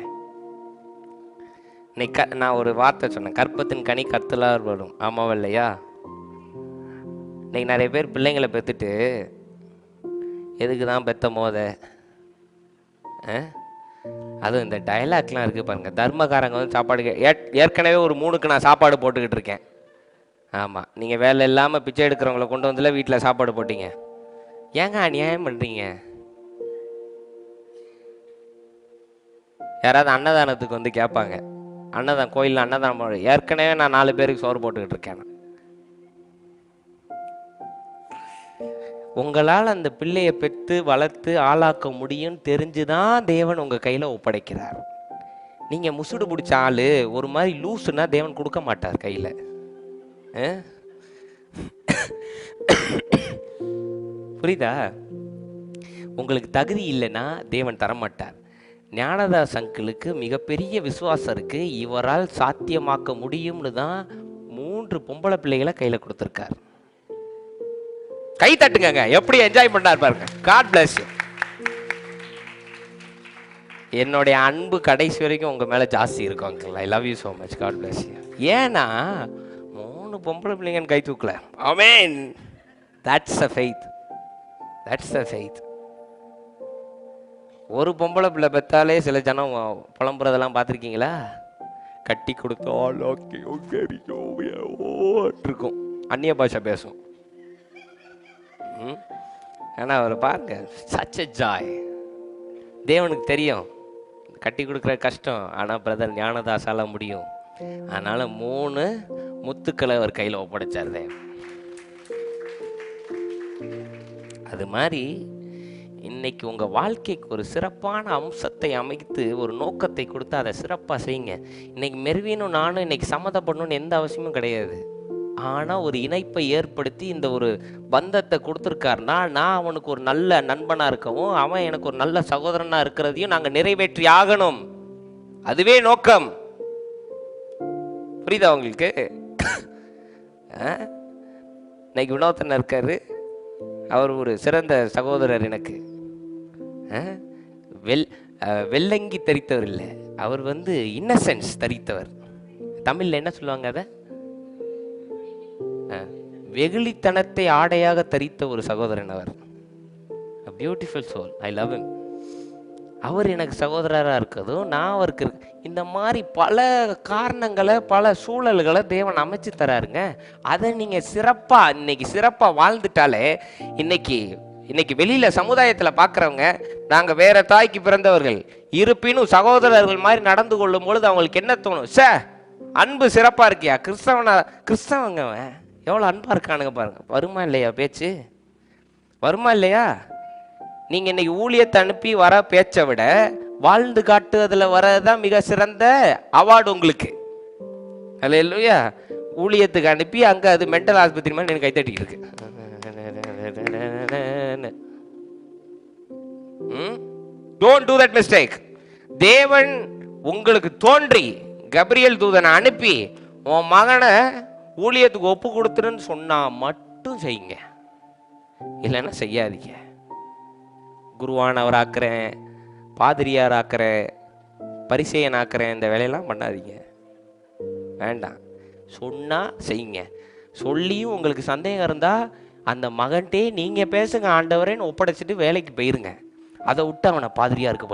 நான் ஒரு வார்த்தை சொன்னேன், கற்பத்தின் கனி கர்த்தலால் வரும். ஆமாவா இல்லையா? இன்னைக்கு நிறைய பேர் பிள்ளைங்களை பெற்றுட்டு எதுக்கு தான் பெத்த மோத, அதுவும் இந்த டயலாக்லாம் இருக்குது பாருங்க. தர்மகாரங்க வந்து சாப்பாடு ஏற்கனவே ஒரு 3க்கு நான் சாப்பாடு போட்டுக்கிட்டு இருக்கேன். ஆமாம், நீங்கள் வேலை இல்லாமல் பிச்சை எடுக்கிறவங்களை கொண்டு வந்துல வீட்டில் சாப்பாடு போட்டீங்க, ஏங்க அநியாயம் பண்ணுறீங்க? யாராவது அன்னதானத்துக்கு வந்து கேட்பாங்க, கோயிலில் அன்னதானம், ஏற்கனவே நான் 4 பேருக்கு சோறு போட்டுக்கிட்டு இருக்கேன். உங்களால் அந்த பிள்ளையை பெற்று வளர்த்து ஆளாக்க முடியும் தெரிஞ்சுதான் தேவன் உங்கள் கையில் ஒப்படைக்கிறார். நீங்கள் முசுடு பிடிச்ச ஆள் ஒரு மாதிரி லூசுன்னா தேவன் கொடுக்க மாட்டார் கையில். புரியுதா? உங்களுக்கு தகுதி இல்லைன்னா தேவன் தரமாட்டார். ஞானதாஸ் அங்கிளுக்கு மிகப்பெரிய விசுவாசம் இருக்கு, இவரால் சாத்தியமாக்க முடியும்னு தான் 3 பொம்பளை பிள்ளைகளை கையில் கொடுத்துருக்கார். கை தட்டுங்க, எப்படி என்ஜாய் பண்ணார் பாருங்க. God bless you. என்னுடைய அன்பு கடைசி வரைக்கும் உங்க மேல ஜாஸ்தி இருக்கும் uncle. I love you so much. God bless you. ஏன்னா 3 பொம்பளை பிள்ளைங்கன்னு கை தூக்கல. Amen. That's a faith. That's a faith. ஒரு பொம்பளை பிள்ளை பெற்றாலே சில ஜனம் புலம்புறதெல்லாம் பார்த்துருக்கீங்களா? கட்டி கொடுத்தோம் இருக்கும், அந்நிய பாஷை பேசும். ஆனால் அவர் பாருங்க, சச் எ ஜாய். தேவனுக்கு தெரியும் கட்டி கொடுக்குற கஷ்டம், ஆனால் பிரதர் ஞானதாசால முடியும். அதனால 3 முத்துக்களை அவர் கையில் ஒப்படைச்சார் தேவன். அது மாதிரி இன்னைக்கு உங்கள் வாழ்க்கைக்கு ஒரு சிறப்பான அம்சத்தை அமைத்து ஒரு நோக்கத்தை கொடுத்து அதை சிறப்பாக செய்யுங்க. இன்னைக்கு மெர்வீனும் நானும் இன்னைக்கு சம்மதப்படணும்னு எந்த அவசியமும் கிடையாது. ஆனால் ஒரு இணைப்பை ஏற்படுத்தி இந்த ஒரு பந்தத்தை கொடுத்துருக்காருன்னா, நான் அவனுக்கு ஒரு நல்ல நண்பனாக இருக்கவும், அவன் எனக்கு ஒரு நல்ல சகோதரனாக இருக்கிறதையும் நாங்கள் நிறைவேற்றி ஆகணும். அதுவே நோக்கம். புரியுதா உங்களுக்கு? இன்னைக்கு வினோதன் இருக்காரு, அவர் ஒரு சிறந்த சகோதரர் எனக்கு. வெள்ளங்கி தரித்தவர் இல்லை, அவர் இன்னசென்ஸ் தரித்தவர். தமிழில் என்ன சொல்லுவாங்க அதை? வெகுளித்தனத்தை ஆடையாக தரித்த ஒரு சகோதரன் அவர். Beautiful soul, I love him. அவர் எனக்கு சகோதரராக இருக்கதும் நான் அவருக்கு இந்த மாதிரி பல காரணங்களை, பல சூழல்களை தேவன் அமைச்சு தராருங்க. அதை நீங்கள் சிறப்பாக வாழ்ந்துட்டாலே, இன்னைக்கு வெளியில் சமுதாயத்தில் பார்க்குறவங்க, நாங்கள் வேற தாய்க்கு பிறந்தவர்கள் இருப்பினும் சகோதரர்கள் மாதிரி நடந்து கொள்ளும் பொழுது அவங்களுக்கு என்ன தோணும்? அன்பு சிறப்பாக இருக்கியா? கிறிஸ்தவங்க எவ்வளோ அன்பாக இருக்கானுங்க பாருங்க. வருமா இல்லையா பேச்சு? வருமா இல்லையா? நீங்கள் இன்னைக்கு ஊழியத்தை அனுப்பி வர பேச்சை விட வாழ்ந்து காட்டுவதில் வரதான் மிக சிறந்த அவார்டு உங்களுக்கு. அல்லேலூயா. ஊழியத்துக்கு அனுப்பி அங்கே அது மென்டல் ஆஸ்பத்திரி மாதிரி எனக்கு கைத்தட்டிட்டு இருக்கு. Don't do that mistake. தேவன் உங்களுக்கு தோன்றி கபிரியல் தூதனை அனுப்பி உன் மகனை ஊழியத்துக்கு ஒப்பு கொடுத்துருன்னு சொன்னா மட்டும் செய்யுங்க, இல்லைன்னா செய்யாதீங்க. குருவானவர் ஆக்குறேன், பாதிரியார் ஆக்குறேன், பரிசேயன் ஆக்குறேன், இந்த வேலையெல்லாம் பண்ணாதீங்க, வேண்டாம். சொன்னா செய்யுங்க. சொல்லியும் உங்களுக்கு சந்தேகம் இருந்தா அந்த மகன்ட்டே நீங்க பேசுங்க ஆண்டவரேன்னு ஒப்படைச்சிட்டு வேலைக்கு போயிருங்க. அதை விட்டு அவனை பாதிரியாருக்கு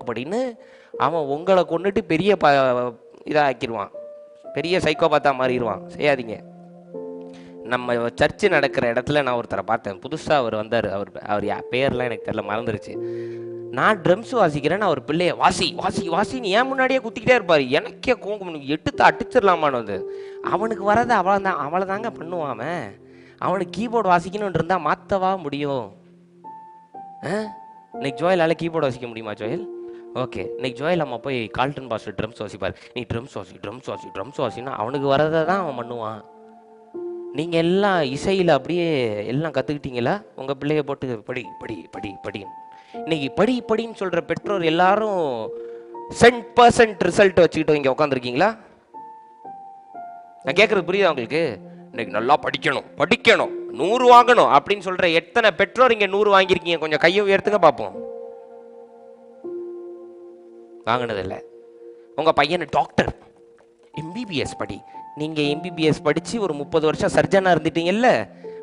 படின்னு அவன் உங்களை கொண்டுட்டு பெரிய இதாக்கிடுவான், பெரிய சைக்கோபாத்தா மாறிடுவான். செய்யாதீங்க. நம்ம சர்ச்சு நடக்கிற இடத்துல நான் ஒருத்தரை பார்த்தேன், புதுசாக அவர் வந்தார். அவர் பேர்லாம் எனக்கு தெரியல, மறந்துருச்சு. நான் ட்ரம்ஸ் வாசிக்கிறேன்னு அவர் பிள்ளைய வாசின்னு ஏன் முன்னாடியே குத்திக்கிட்டே இருப்பார். எனக்கே கோங்கும், எடுத்து அடிச்சிடலாமான்னு. அவனுக்கு வரதை அவ்வளோதாங்க பண்ணுவான். அவனுக்கு கீபோர்டு வாசிக்கணும்னு இருந்தால் மாற்றவா முடியும்? இன்னைக்கு ஜோயலால் கீபோர்டு வாசிக்க முடியுமா ஜோயல்? ஓகே, இன்னைக்கு ஜோயல் அம்மா போய் கால்டன் பாஸ்டர் ட்ரம்ஸ் வாசிப்பார். நீ ட்ரம்ஸ் வாசின்னா அவனுக்கு வரதை தான் அவன் பண்ணுவான். நீங்கள் எல்லாம் இசையில் அப்படியே எல்லாம் கற்றுக்கிட்டீங்களா? உங்கள் பிள்ளைய போட்டு படி. இன்னைக்கு படின்னு சொல்கிற பெற்றோர் எல்லாரும் 100% ரிசல்ட் வச்சுக்கிட்டு இங்கே உட்காந்துருக்கீங்களா? நான் கேட்குறது புரியுதா உங்களுக்கு? இன்னைக்கு நல்லா படிக்கணும் 100 வாங்கணும் அப்படின்னு சொல்கிற எத்தனை பெற்றோர் இங்கே 100 வாங்கியிருக்கீங்க? கொஞ்சம் கையை உயர்த்துங்க பார்ப்போம். வாங்கினதில்லை. உங்கள் பையனை டாக்டர், எம்பிபிஎஸ் படி. நீங்கள் எம்பிபிஎஸ் படித்து ஒரு 30 வருஷம் சர்ஜனாக இருந்துட்டீங்கல்ல,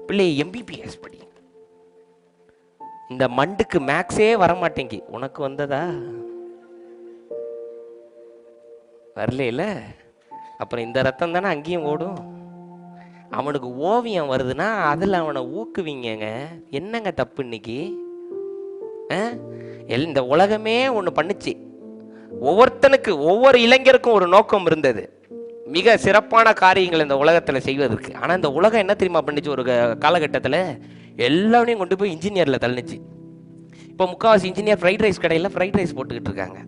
பிள்ளை எம்பிபிஎஸ் படி. இந்த மண்டுக்கு மேக்ஸே வரமாட்டேங்கி, உனக்கு வந்ததா? வரல. அப்புறம் இந்த ரத்தம் தானே அங்கேயும் ஓடும். அவனுக்கு ஓவியம் வருதுன்னா அதில் அவனை ஊக்குவிங்க. என்னங்க தப்பு இன்னைக்கு? இந்த உலகமே ஒன்று பண்ணுச்சு. ஒவ்வொருத்தனுக்கு, ஒவ்வொரு இளைஞருக்கும் ஒரு நோக்கம் இருந்தது, மிக சிறப்பான காரியங்கள் இந்த உலகத்தில் செய்வதற்கு. ஆனால் இந்த உலகம் என்ன தெரியுமா பண்ணிச்சு? ஒரு காலகட்டத்தில் எல்லாரையும் கொண்டு போய் இன்ஜினியரில் தள்ளிச்சு. இப்போ முக்கால்வாசி இன்ஜினியர் ஃப்ரைட் ரைஸ் கடையில் ஃப்ரைட் ரைஸ் போட்டுக்கிட்டு இருக்காங்க.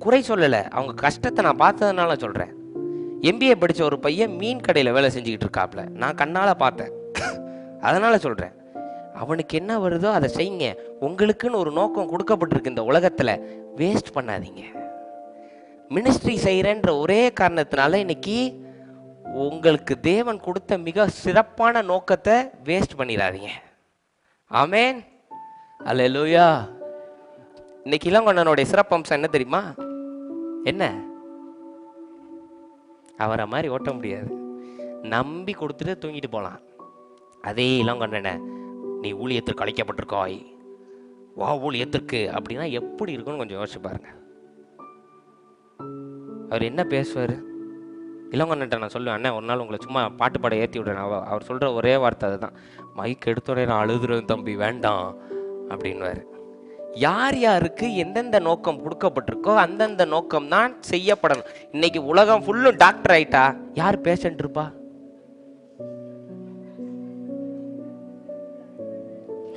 குறை சொல்லலை, அவங்க கஷ்டத்தை நான் பார்த்ததுனால சொல்கிறேன். எம்பிஏ படித்த ஒரு பையன் மீன் கடையில் வேலை செஞ்சுக்கிட்டு இருக்காப்புல, நான் கண்ணால் பார்த்தேன், அதனால் சொல்கிறேன். அவனுக்கு என்ன வருதோ அதை செய்யுங்க. உங்களுக்குன்னு ஒரு நோக்கம் கொடுக்கப்பட்டிருக்கு இந்த உலகத்தில், வேஸ்ட் பண்ணாதீங்க. மினிஸ்ட்ரி செய்கிறேன்ற ஒரே காரணத்தினால இன்னைக்கு உங்களுக்கு தேவன் கொடுத்த மிக சிறப்பான நோக்கத்தை வேஸ்ட் பண்ணிடாதீங்க. ஆமேன், அல்லேலூயா. இன்னைக்கு இளங்கொண்டனுடைய சிறப்பம்சம் என்ன தெரியுமா? என்ன? அவரை மாதிரி ஓட்ட முடியாது, நம்பி கொடுத்துட்டு தூங்கிட்டு போகலாம். அதே இளங்கொண்டனை நீ ஊழியத்திற்கு அழைக்கப்பட்டிருக்காய், வா ஊழியத்திற்கு அப்படின்னா எப்படி இருக்குன்னு கொஞ்சம் யோசிச்சு பாருங்க. அவர் என்ன பேசுவார்? இளங்கொண்டன்ட்ட நான் சொல்லுவேன், அண்ணன் ஒரு நாள் உங்களை சும்மா பாட்டு பாட ஏற்றி விடுறேன். அவர் சொல்கிற ஒரே வார்த்தை அதுதான், மைக் எடுத்தோடனே நான் அழுதுறேன் தம்பி, வேண்டாம் அப்படின்வார். யார் யாருக்கு எந்தெந்த நோக்கம் கொடுக்கப்பட்டிருக்கோ அந்தந்த நோக்கம் தான் செய்யப்படணும். இன்னைக்கு உலகம் ஃபுல்லும் டாக்டர் ஆயிட்டா, யார் பேஷண்ட் இருப்பா?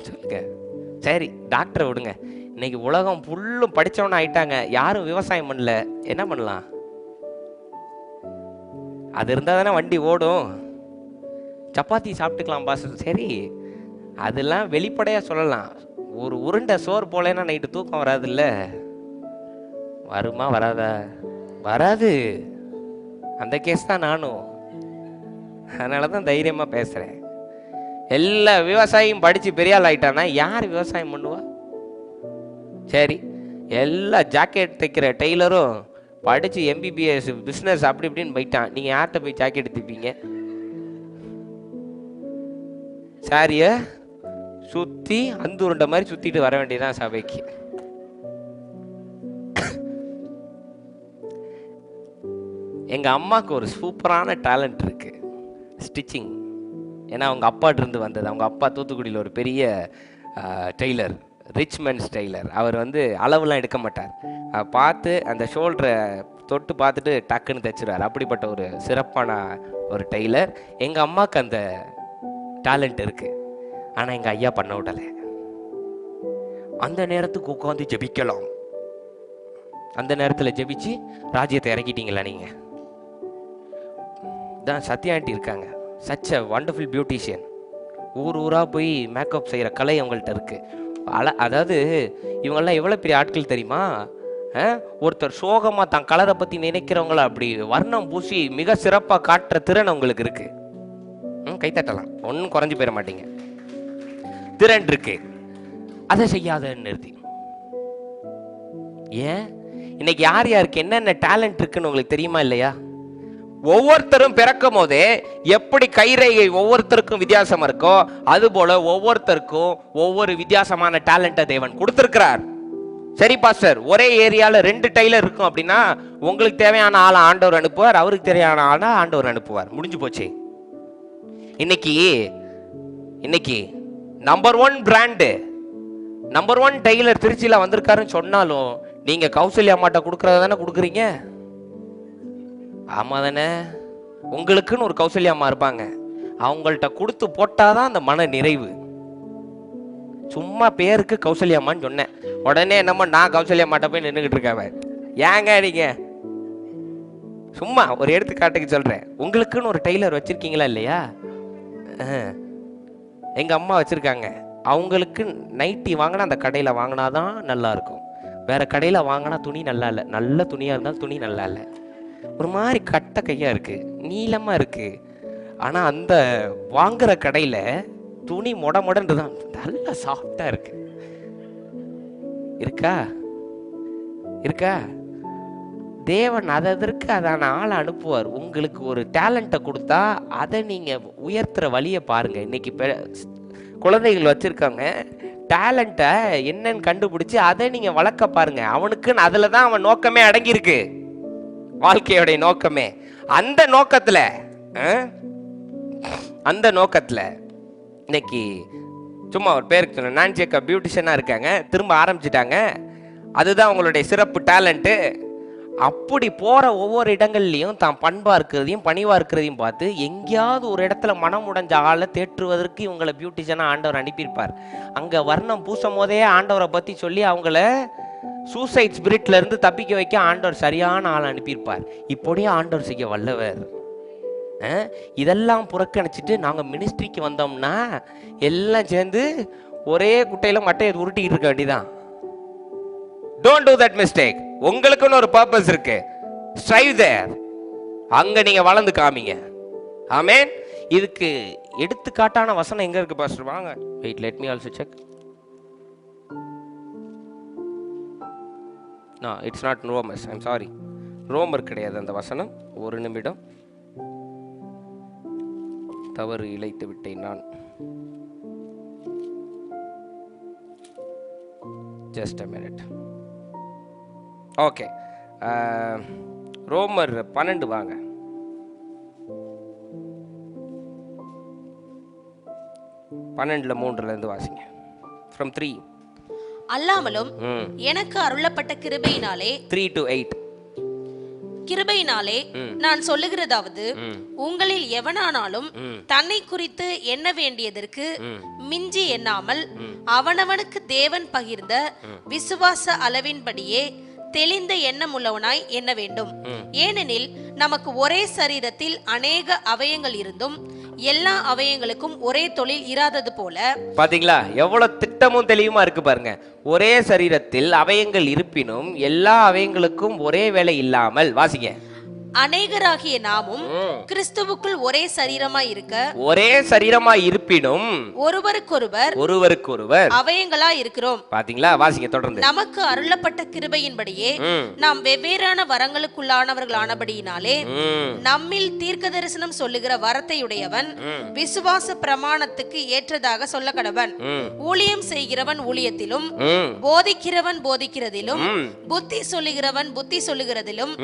சொல்லுங்க. சரி, டாக்டரை விடுங்க. இன்னைக்கு உலகம் ஃபுல்லும் படித்தவன ஆயிட்டாங்க, யாரும் விவசாயம் பண்ணல, என்ன பண்ணலாம்? அது இருந்தால் தானே வண்டி ஓடும். சப்பாத்தி சாப்பிட்டுக்கலாம் பாஸ். சரி, அதெல்லாம் வெளிப்படையாக சொல்லலாம். ஒரு உருண்டை சோறு போலேன்னா நைட்டு தூக்கம் வராதுல்ல? வருமா வராதா? வராது. அந்த கேஸ் தான் நானும். அதனால தான் தைரியமாக பேசுகிறேன். எல்லா விவசாயியும் படித்து பெரிய ஆள் ஆகிட்டானா யார் விவசாயம் பண்ணுவா? சரி, எல்லா ஜாக்கெட் தைக்கிற டெய்லரும் படித்து MBBS பிஸ்னஸ் அப்படி இப்படின்னு போயிட்டான். நீங்கள் யார்கிட்ட போய் ஜாக்கெட் தைப்பீங்க? சாரியை சுற்றி அந்த உருண்டை மாதிரி சுற்றிட்டு வர வேண்டியதான் சபைக்கு. எங்கள் அம்மாவுக்கு ஒரு சூப்பரான டேலண்ட் இருக்குது, ஸ்டிச்சிங். ஏன்னா அவங்க அப்பாட்டிருந்து வந்தது. அவங்க அப்பா தூத்துக்குடியில் ஒரு பெரிய டெய்லர், ரிச்மென்ஸ் டெய்லர். அவர் அளவுலாம் எடுக்க மாட்டார். பார்த்து அந்த ஷோல்டரை தொட்டு பார்த்துட்டு டக்குன்னு தைச்சிருவார். அப்படிப்பட்ட ஒரு சிறப்பான ஒரு டெய்லர். எங்கள் அம்மாவுக்கு அந்த டேலண்ட் இருக்குது. ஆனால் எங்கள் ஐயா பண்ண விடலை. அந்த நேரத்துக்கு உட்காந்து ஜெபிக்கலாம். அந்த நேரத்தில் ஜெபிச்சு ராஜ்யத்தை இறக்கிட்டீங்களா நீங்கள்? தான் சத்யா ஆண்டி இருக்காங்க, சச் அ வண்டர்ஃபுல் பியூட்டிஷியன். ஊர் ஊராக போய் மேக்கப் செய்கிற கலை அவங்கள்ட்ட இருக்குது. அதாவது இவங்கெல்லாம் எவ்வளோ பெரிய ஆட்கள் தெரியுமா? ஒருத்தர் சோகமாக தான் கலரை பற்றி நினைக்கிறவங்கள அப்படி வர்ணம் பூசி மிக சிறப்பாக காட்டுற திறன் அவங்களுக்கு இருக்குது. கைத்தட்டலாம், ஒன்றும் குறைஞ்சி போயிட மாட்டீங்க. திறன் இருக்கு. அதை செய்யாதன்னு நிறுத்தி. ஏன் இன்னைக்கு யார் யாருக்கு என்னென்ன டேலண்ட் இருக்குன்னு உங்களுக்கு தெரியுமா இல்லையா? ஒவ்வொருத்தரும் பிறக்கும் போதே எப்படி கைரேகை ஒவ்வொருத்தருக்கும் வித்தியாசமா இருக்கோ, அது போல ஒவ்வொருத்தருக்கும் ஒவ்வொரு வித்தியாசமான டேலண்ட்டை தேவன் கொடுத்திருக்கிறார். சரி பாஸ்டர், ஒரே ஏரியால 2 டெய்லர் இருக்கும் அப்படின்னா உங்களுக்கு தேவையான ஆளை ஆண்டவர் அனுப்புவார், அவருக்கு தேவையான ஆளை ஆண்டவர் அனுப்புவார். முடிஞ்சு போச்சு. இன்னைக்கு நம்பர் 1 பிராண்டு, நம்பர் 1 டெய்லர் திருச்சியில் வந்திருக்காருன்னு சொன்னாலும் நீங்க கௌசல்யா அம்மாட்ட கொடுக்கறத தானே கொடுக்குறீங்க. ஆமா தானே? உங்களுக்குன்னு ஒரு கௌசல்யா அம்மா இருப்பாங்க. அவங்கள்ட்ட கொடுத்து போட்டாதான் அந்த மன நிறைவு. சும்மா பேருக்கு கௌசல்யா அம்மான்னு சொன்னேன், உடனே என்னமோ நான் கௌசல்யா அம்மாட்ட போய் நின்றுகிட்டு இருக்கேன். ஏங்க நீங்க? சும்மா ஒரு எடுத்துக்காட்டுக்கு சொல்றேன். உங்களுக்குன்னு ஒரு டெய்லர் வச்சிருக்கீங்களா இல்லையா? எங்க அம்மா வச்சிருக்காங்க. அவங்களுக்கு நைட்டி வாங்கினா அந்த கடையில் வாங்கினாதான் நல்லா இருக்கும். வேற கடையில் வாங்கினா துணி நல்லா இல்லை. நல்ல துணியாக இருந்தாலும் துணி நல்லா இல்லை, ஒரு மாதிரி கட்ட கையா இருக்கு, நீளமா இருக்கு. ஆனா அந்த வாங்குற கடையில துணி மொடன்னு தான் நல்லா சாஃப்டா இருக்கு. இருக்கா? தேவன் அதற்கு அதான ஆளை அனுப்புவார். உங்களுக்கு ஒரு டேலண்ட்டை கொடுத்தா அதை நீங்க உயர்த்துற வழியை பாருங்க. இன்னைக்கு குழந்தைகள் வச்சிருக்காங்க, டேலண்ட்டை என்னன்னு கண்டுபிடிச்சு அதை நீங்க வளர்க்க பாருங்க. அவனுக்குன்னு அதுல தான் அவன் நோக்கமே அடங்கியிருக்கு, வாழ்க்கையோடைய நோக்கமே. அந்த நோக்கத்துல இன்னைக்கு சும்மா ஒரு பேருக்கு சொன்ன நான்சியக்கா பியூட்டிஷியனா இருக்காங்க, திரும்ப ஆரம்பிச்சிட்டாங்க. அதுதான் அவங்களுடைய சிறப்பு டேலண்ட்டு. அப்படி போற ஒவ்வொரு இடங்கள்லையும் தான் பண்பா இருக்கிறதையும் பணிவா இருக்கிறதையும் பார்த்து எங்கேயாவது ஒரு இடத்துல மனம் உடைஞ்ச ஆளை தேற்றுவதற்கு இவங்களை பியூட்டிஷியனா ஆண்டவர் அனுப்பியிருப்பார். அங்க வர்ணம் பூசும் போதே ஆண்டவரை பத்தி சொல்லி அவங்கள சூசைட் ஸ்பிரிட்ல இருந்து தப்பிக்க வைக்க ஆண்டவர் சரியான ஆள் அனுப்பியிருப்பார். இப்படியே ஆண்டவர் செய்ய வல்லவர். இதெல்லாம் புறக்கணிச்சிட்டு நாங்க மினிஸ்ட்ரிக்கு வந்தோம்னா எல்லாம் சேர்ந்து ஒரே குட்டையில மட்டையை உருட்டிக்கிட்டு இருக்க வேண்டியதான். Don't do that mistake. உங்களுக்குன்னு ஒரு பர்பஸ் இருக்கு. ஸ்ட்ரைவ் தேர். அங்க நீங்க வளர்ந்து காமிங்க. ஆமென். இதுக்கு எடுத்துக்காட்டான வசனம் எங்க இருக்கு பாஸ்டர்? வாங்க. Wait, let me also check. No, it's not Romans. I'm sorry. ரோமர் கிடையாது அந்த வசனம். ஒரு நிமிடம், தவறு இழைத்து விட்டேன் நான். Just a minute. ஓகே, ரோமர் 12 வாங்க. பன்னெண்டுல 3ல இருந்து வாசிங்க. From 3. அல்லாமலும் எனக்கு அருளப்பட்ட கிருபையினாலே 3 to 8. கிருபையினாலே நான் சொல்லுகிறதாவது, உங்களில் எவனானாலும் தன்னை குறித்து எண்ண வேண்டியதற்கு மிஞ்சி எண்ணாமல் அவனவனுக்கு தேவன் பகிர்ந்த விசுவாச அளவின்படியே தெளிந்த எண்ணம் உள்ளவனாய் எண்ண வேண்டும். ஏனெனில் நமக்கு ஒரே சரீரத்தில் அநேக அவயங்கள் இருந்தும் எல்லா அவயங்களுக்கும் ஒரே தொழில் இராதது போல. பாத்தீங்களா எவ்வளவு திட்டமும் தெளிவுமா இருக்கு பாருங்க. ஒரே சரீரத்தில் அவயங்கள் இருப்பினும் எல்லா அவயங்களுக்கும் ஒரே வேலை இல்லாமல், வாசிங்க, அநேகராகிய நாமும் கிறிஸ்துவுக்குள் ஒரே சரீரமாய் இருக்க, ஒரே சரீரமாய் இருப்பினும் ஒருவருக்கொருவர் அவயங்களாய் இருக்கிறோம். பாத்தீங்களா, வாசிங்க தொடர்ந்து. நமக்கு அருளப்பட்ட கிருபையின்படியே நாம் வெவ்வேறான வரங்களுக்குள்ளானவர்களானபடியினாலே நம்மில் தீர்க்க தரிசனம் சொல்லுகிற வரத்தையுடையவன் விசுவாச பிரமாணத்துக்கு ஏற்றதாக சொல்ல கடவன். ஊழியம் செய்கிறவன் ஊழியத்திலும், போதிக்கிறவன் போதிக்கிறதிலும், புத்தி சொல்லுகிறவன் புத்தி சொல்லுகிறதிலும்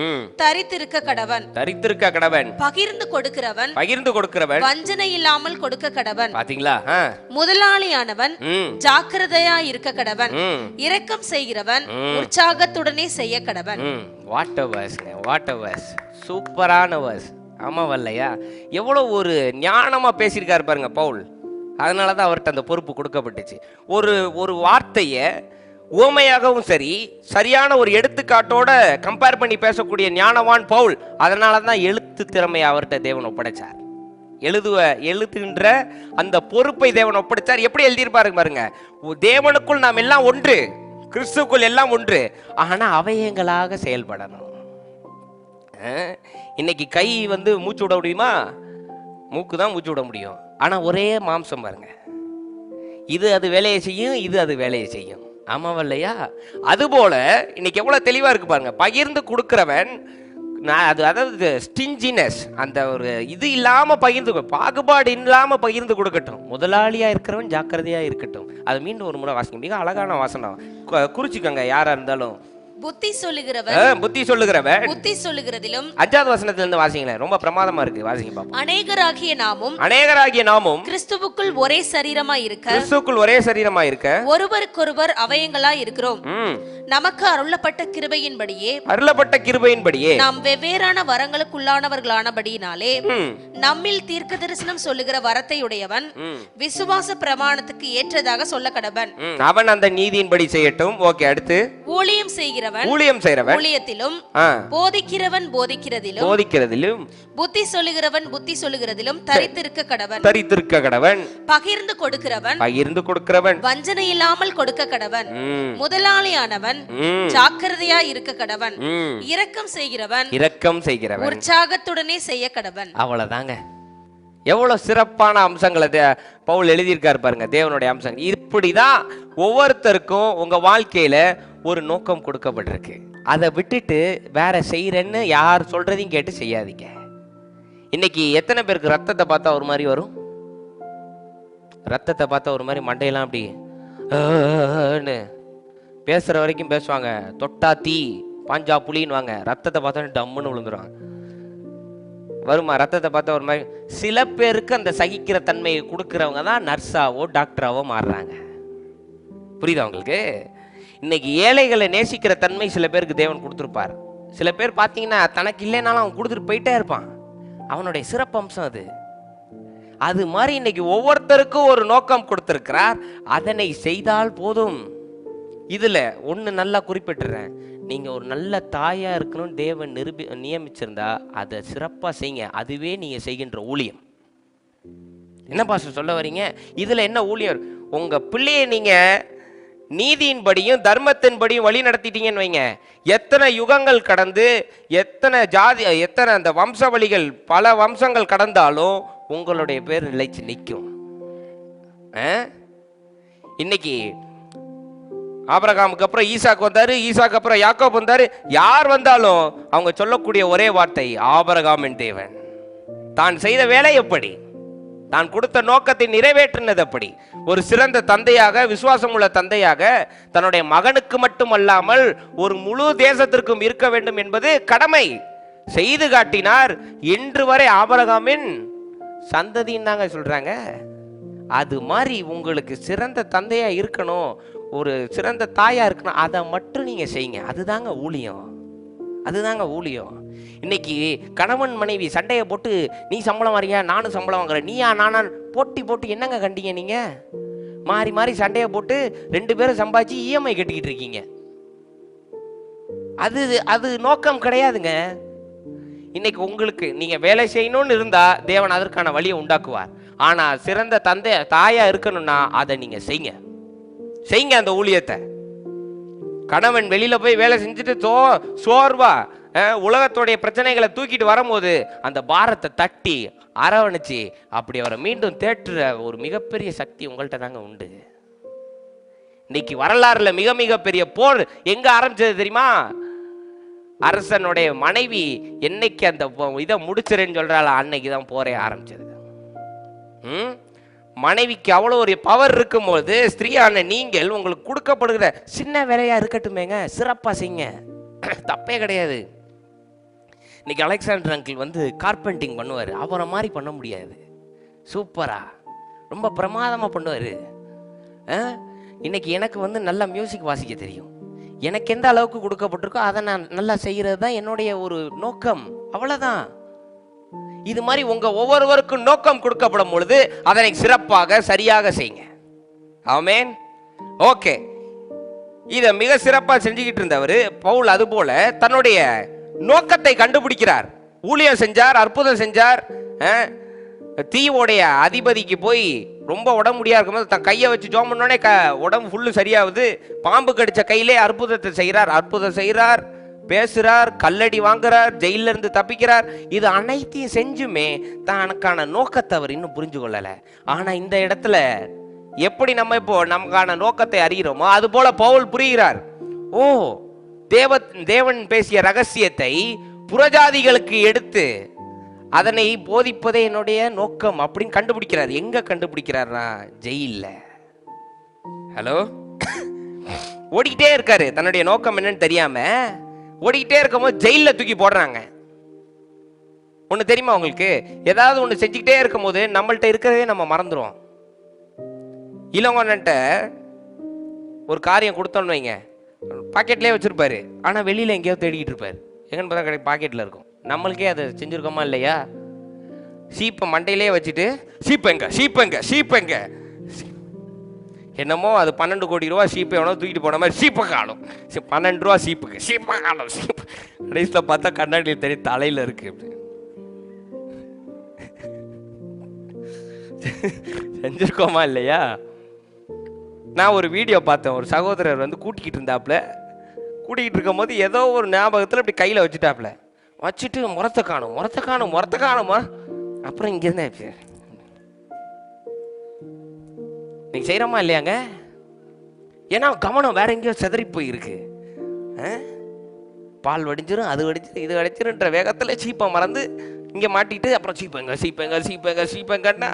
தரித்திருக்க கடவன். பகிர்ந்து கொடுக்கிறவன் வஞ்சனை இல்லாமல் கொடுக்க கடவன். பாத்தீங்களா, முதலாளியானவன் ஜாக்கிரதையா இருக்க கடவன். இரக்கம் செய்கிறவன் உற்சாகத்துடனே செய்ய கடவன். சூப்பரான வர்ஸ். ஆமா வல்லையா, எவ்வளவு ஒரு ஞானமா பேசியிருக்காரு பாருங்க பவுல். அதனாலதான் அவர்கிட்ட அந்த பொறுப்பு கொடுக்கப்பட்டுச்சு. ஒரு வார்த்தைய உவமையாகவும் சரி, சரியான ஒரு எடுத்துக்காட்டோட கம்பேர் பண்ணி பேசக்கூடிய ஞானவான் பவுல். அதனால தான் எழுத்து திறமையை அவர்கிட்ட தேவன் ஒப்படைச்சார். எழுதுகின்ற அந்த பொறுப்பை தேவன் ஒப்படைச்சார். எப்படி எழுதியிருப்பாரு பாருங்க, தேவனுக்குள் நாம் எல்லாம் ஒன்று, கிறிஸ்துக்குள் எல்லாம் ஒன்று, ஆனா அவயங்களாக செயல்படணும். இன்னைக்கு கை மூச்சு விட முடியுமா? மூக்கு தான் மூச்சு விட முடியும். ஆனா ஒரே மாம்சம் பாருங்க, இது அது வேலையை செய்யும், இது அது வேலையை செய்யும். ஆமாவா இல்லையா? அதுபோல இன்னைக்கு எவ்வளவு தெளிவா இருக்கு பாருங்க. பகிர்ந்து கொடுக்கிறவன், அதாவது ஸ்டிஞ்சினஸ், அந்த ஒரு இது இல்லாம பகிர்ந்து, பாகுபாடு இல்லாம பகிர்ந்து கொடுக்கட்டும். முதலாளியா இருக்கிறவன் ஜாக்கிரதையா இருக்கட்டும். அது மீண்டும் ஒரு முறை வாசிங்க, மிக அழகான வாசனம், குறிச்சுக்கோங்க யாரா இருந்தாலும். புத்தி சொல்லுகிறவன் புத்தி சொல்லுகிறதிலும், 5வது வசனத்துல இருந்து வாசிங்களேன், ரொம்ப பிரமாதமா இருக்கு, வாசிங்க பாப்போம். அநேகராகிய நாமும் கிறிஸ்துவுக்குள் ஒரே சரீரமாய் இருக்க, ஒருவருக்கொருவர் அவயங்களாய் இருக்கிறோம். நமக்கு அருளப்பட்ட கிருபையின்படியே நாம் வெவ்வேறான வரங்களுக்குள்ளானவர்களானபடியினாலே நம்மில் தீர்க்க தரிசனம் சொல்லுகிற வரத்தையுடையவன் விசுவாச பிரமாணத்துக்கு ஏற்றதாக சொல்ல கடவன். அவன் அந்த நீதியின்படி செய்யட்டும். ஓகே, அடுத்து ஊழியம் செய்கிறவன் ஊழியத்திலும், போதிக்கிறவன் போதிக்கிறதிலும், புத்தி சொல்லுகிறதிலும் தரித்திருக்க கடவன். பகிர்ந்து கொடுக்கிறவன் வஞ்சனை இல்லாமல் கொடுக்க கடவன். முதலாளியானவன் ஜாக்கிரதையா இருக்க கடவன். இரக்கம் செய்கிறவன் உற்சாகத்துடனே செய்ய கடவன். அவ்வளவுதாங்க. எவ்வளவு சிறப்பான அம்சங்களை பவுல் எழுதியிருக்காரு பாருங்க, தேவனுடைய அம்சங்கள். இப்படிதான் ஒவ்வொருத்தருக்கும் உங்க வாழ்க்கையில ஒரு நோக்கம் கொடுக்கப்பட்டிருக்கு. அதை விட்டுட்டு வேற செய்யறேன்னு யார் சொல்றதையும் கேட்டு செய்யாதீங்க. இன்னைக்கு எத்தனை பேருக்கு ரத்தத்தை பார்த்தா ஒரு மாதிரி வரும்? ரத்தத்தை பார்த்தா ஒரு மாதிரி மண்டையெல்லாம் அப்படி பேசுற வரைக்கும் பேசுவாங்க. தொட்டா தீ பாஞ்சா புலின்னு வாங்க, ரத்தத்தை பார்த்தா டம்முன்னு விழுந்துருவாங்க. வருமா? ரத்தத்தை பார்த்தா ஒரு மாதிரி. சில பேருக்கு அந்த சகிக்கிற தன்மையை கொடுக்கிறவங்க தான் நர்ஸாவோ டாக்டராவோ மாறுறாங்க. புரியுதா உங்களுக்கு? இன்னைக்கு ஏழைகளை நேசிக்கிற தன்மை சில பேருக்கு தேவன் கொடுத்துருப்பார். சில பேர் பார்த்தீங்கன்னா தனக்கு இல்லைனாலும் அவன் கொடுத்துட்டு போயிட்டே இருப்பான். அவனுடைய சிறப்பம்சம் அது. அது மாதிரி இன்னைக்கு ஒவ்வொருத்தருக்கும் ஒரு நோக்கம் கொடுத்திருக்கிறார். அதனை செய்தால் போதும். இதுல ஒன்று நல்லா குறிப்பிட்டுறேன், நீங்க ஒரு நல்ல தாயா இருக்கணும் தேவன் நியமிச்சிருந்தா அதை சிறப்பாக செய்யுங்க. அதுவே நீங்க செய்கின்ற ஊழியம். என்ன பாஸ்டர் சொல்ல வரீங்க? இதுல என்ன ஊழியர்? உங்க பிள்ளையை நீங்க நீதியின்படியும் தர்மத்தின்படியும் வழி நடத்திட்டீங்கன்னு வைங்க, எத்தனை யுகங்கள் கடந்து எத்தனை அந்த வம்சவழிகள் பல வம்சங்கள் கடந்தாலும் உங்களுடைய பேர் நிலைச்சு நிற்கும். இன்னைக்கு ஆபிரகாமுக்கு அப்புறம் ஈசாக்கு வந்தாரு, ஈசாக்கு அப்புறம் யாக்கோப் வந்தாரு. யார் வந்தாலும் அவங்க சொல்லக்கூடிய ஒரே வார்த்தை, ஆபிரகாமின் தேவன் தான் செய்த வேலை எப்படி, தான் கொடுத்த நோக்கத்தை நிறைவேற்றினது எப்படி. ஒரு சிறந்த தந்தையாக, விசுவாசம் உள்ள தந்தையாக தன்னுடைய மகனுக்கு மட்டுமல்லாமல் ஒரு முழு தேசத்திற்கும் இருக்க வேண்டும் என்பது கடமை செய்து காட்டினார். இன்று வரை ஆபிரகாமின் சந்ததின்னு தாங்க சொல்றாங்க. அது மாதிரி உங்களுக்கு சிறந்த தந்தையா இருக்கணும், ஒரு சிறந்த தாயா இருக்கணும், அதை மட்டும் நீங்க செய்யுங்க. அதுதாங்க ஊழியம், அதுதாங்க ஊழியம். இன்னைக்கு கணவன் மனைவி சண்டையை போட்டு நீ சம்பளம் வாங்கிய நானும் சம்பளம் வாங்குறேன், நீயா நானா போட்டு என்னங்க கண்டீங்க? நீங்க மாறி மாறி சண்டையை போட்டு 2 பேரும் சம்பாதிச்சு இஎம்ஐ கட்டிக்கிட்டு இருக்கீங்க. அது அது நோக்கம் கிடையாதுங்க. இன்னைக்கு உங்களுக்கு நீங்க வேலை செய்யணும்னு இருந்தா தேவன் அதற்கான வழியை உண்டாக்குவார். ஆனா சிறந்த தந்தை தாயா இருக்கணும்னா அதை நீங்க செய்யுங்க அந்த ஊழியத்தை. கணவன் வெளியில போய் வேலை செஞ்சுட்டு சோர்வா உலகத்துடைய பிரச்சனைகளை தூக்கிட்டு வரும்போது அந்த பாரத்தை தட்டி அரவணைச்சு அப்படி அவரை மீண்டும் தேற்றுற ஒரு மிகப்பெரிய சக்தி உங்கள்கிட்ட தாங்க உண்டு. இன்னைக்கு வரலாறுல மிக மிக பெரிய போர் எங்க ஆரம்பிச்சது தெரியுமா? அரசனுடைய மனைவி என்னைக்கு அந்த இதை முடிச்சிருன்னு சொல்றாள் அன்னைக்கு தான் போரே ஆரம்பிச்சது. மனைவிக்கு அவ்வளோ ஒரு பவர் இருக்கும்போது ஸ்திரீயான நீங்கள் உங்களுக்கு கொடுக்கப்படுகிற சின்ன வேலையா இருக்கட்டுமேங்க சிறப்பாக செய்யுங்க, தப்பே கிடையாது. இன்னைக்கு அலெக்சாண்டர் அங்கிள் வந்து கார்பெண்டிங் பண்ணுவார். அவரை மாதிரி பண்ண முடியாது, சூப்பரா ரொம்ப பிரமாதமாக பண்ணுவார். இன்னைக்கு எனக்கு வந்து நல்லா மியூசிக் வாசிக்க தெரியும். எனக்கு எந்த அளவுக்கு கொடுக்கப்பட்டிருக்கோ அதை நான் நல்லா செய்கிறது தான் என்னுடைய ஒரு நோக்கம், அவ்வளோதான். இது மாதிரி உங்க ஒவ்வொருவருக்கும் நோக்கம் கொடுக்கப்படும் பொழுது அதனை சிறப்பாக சரியாக செய்யுங்க. ஆமென். ஓகே, இதை மிக சிறப்பாக செஞ்சுக்கிட்டு இருந்தவர் பவுல் அதுபோல தன்னுடைய நோக்கத்தை கண்டுபிடிக்கிறார். ஊழியம் செஞ்சார், அற்புதம் செஞ்சார். தீவோடைய அதிபதிக்கு போய் ரொம்ப உடம்பு முடியா இருக்கும்போது தன் கையை வச்சு ஜோம் பண்ணோடனே உடம்பு ஃபுல்லு சரியாகுது. பாம்பு கடிச்ச கையிலே அற்புதத்தை செய்கிறார். அற்புதம் செய்கிறார், பேசுறார், கல்லடி வாங்குறார், ஜெயில இருந்து தப்பிக்கிறார். இது அனைத்தையும் செஞ்சுமே தனக்கான நோக்கத்தை அவர் இன்னும் புரிஞ்சு கொள்ளல. ஆனா இந்த இடத்துல எப்படி நம்ம இப்போ நமக்கான நோக்கத்தை அறிகிறோமோ அது போல பவுல் புரிகிறார். ஓ, தேவன் பேசிய ரகசியத்தை புறஜாதிகளுக்கு எடுத்து அதனை போதிப்பதே என்னுடைய நோக்கம் அப்படின்னு கண்டுபிடிக்கிறார். எங்க கண்டுபிடிக்கிறார்னா ஜெயில்ல. ஹலோ, ஓடிக்கிட்டே இருக்காரு, தன்னுடைய நோக்கம் என்னன்னு தெரியாம ஓடிக்கிட்டே இருக்கும்போது ஜெயில தூக்கி போடுறாங்க. ஒண்ணு தெரியுமா உங்களுக்கு? ஏதாவது ஒண்ணு செஞ்சுக்கிட்டே இருக்கும் போது நம்மள்ட்ட இருக்கிறதே நம்ம மறந்துடுவோம். இளங்கொன்னிட்ட ஒரு காரியம் கொடுத்தோன்னு வைங்க, பாக்கெட்லேயே வச்சிருப்பாரு, ஆனா வெளியில எங்கேயோ தேடிக்கிட்டு இருப்பாரு. எங்கன்னு பார்த்தா கிடையாது, பாக்கெட்ல இருக்கும். நம்மளுக்கே அதை செஞ்சிருக்கோமா இல்லையா? சீப்பை மண்டையிலே வச்சுட்டு சீப்பெங்க என்னமோ அது 12 கோடி ரூபா சீப்பை எவனோ தூக்கிட்டு போன மாதிரி சீப்பை காணும். 12 ரூபா சீப்புக்கு சீப்பை காணும். கடைசியில் பார்த்தா கண்ணாடியில் தெரியும் தலையில இருக்கு. செஞ்சிருக்கோமா இல்லையா? நான் ஒரு வீடியோ பார்த்தேன். ஒரு சகோதரர் வந்து கூட்டிக்கிட்டு இருக்கும் போது ஏதோ ஒரு ஞாபகத்தில் இப்படி கையில் வச்சுட்டு முறத்தை காணுமா. அப்புறம் இங்கே இருந்தா நீங்க செய்யறோமா இல்லையாங்க? ஏன்னா கவனம் வேற எங்கேயோ செதறி போயிருக்கு. பால் வடிஞ்சிரும், அது வடிஞ்சிரும், இது வடிச்சிருன்ற வேகத்துல சீப்பை மறந்து இங்க மாட்டிட்டு அப்புறம் சீப்பெங்கன்னா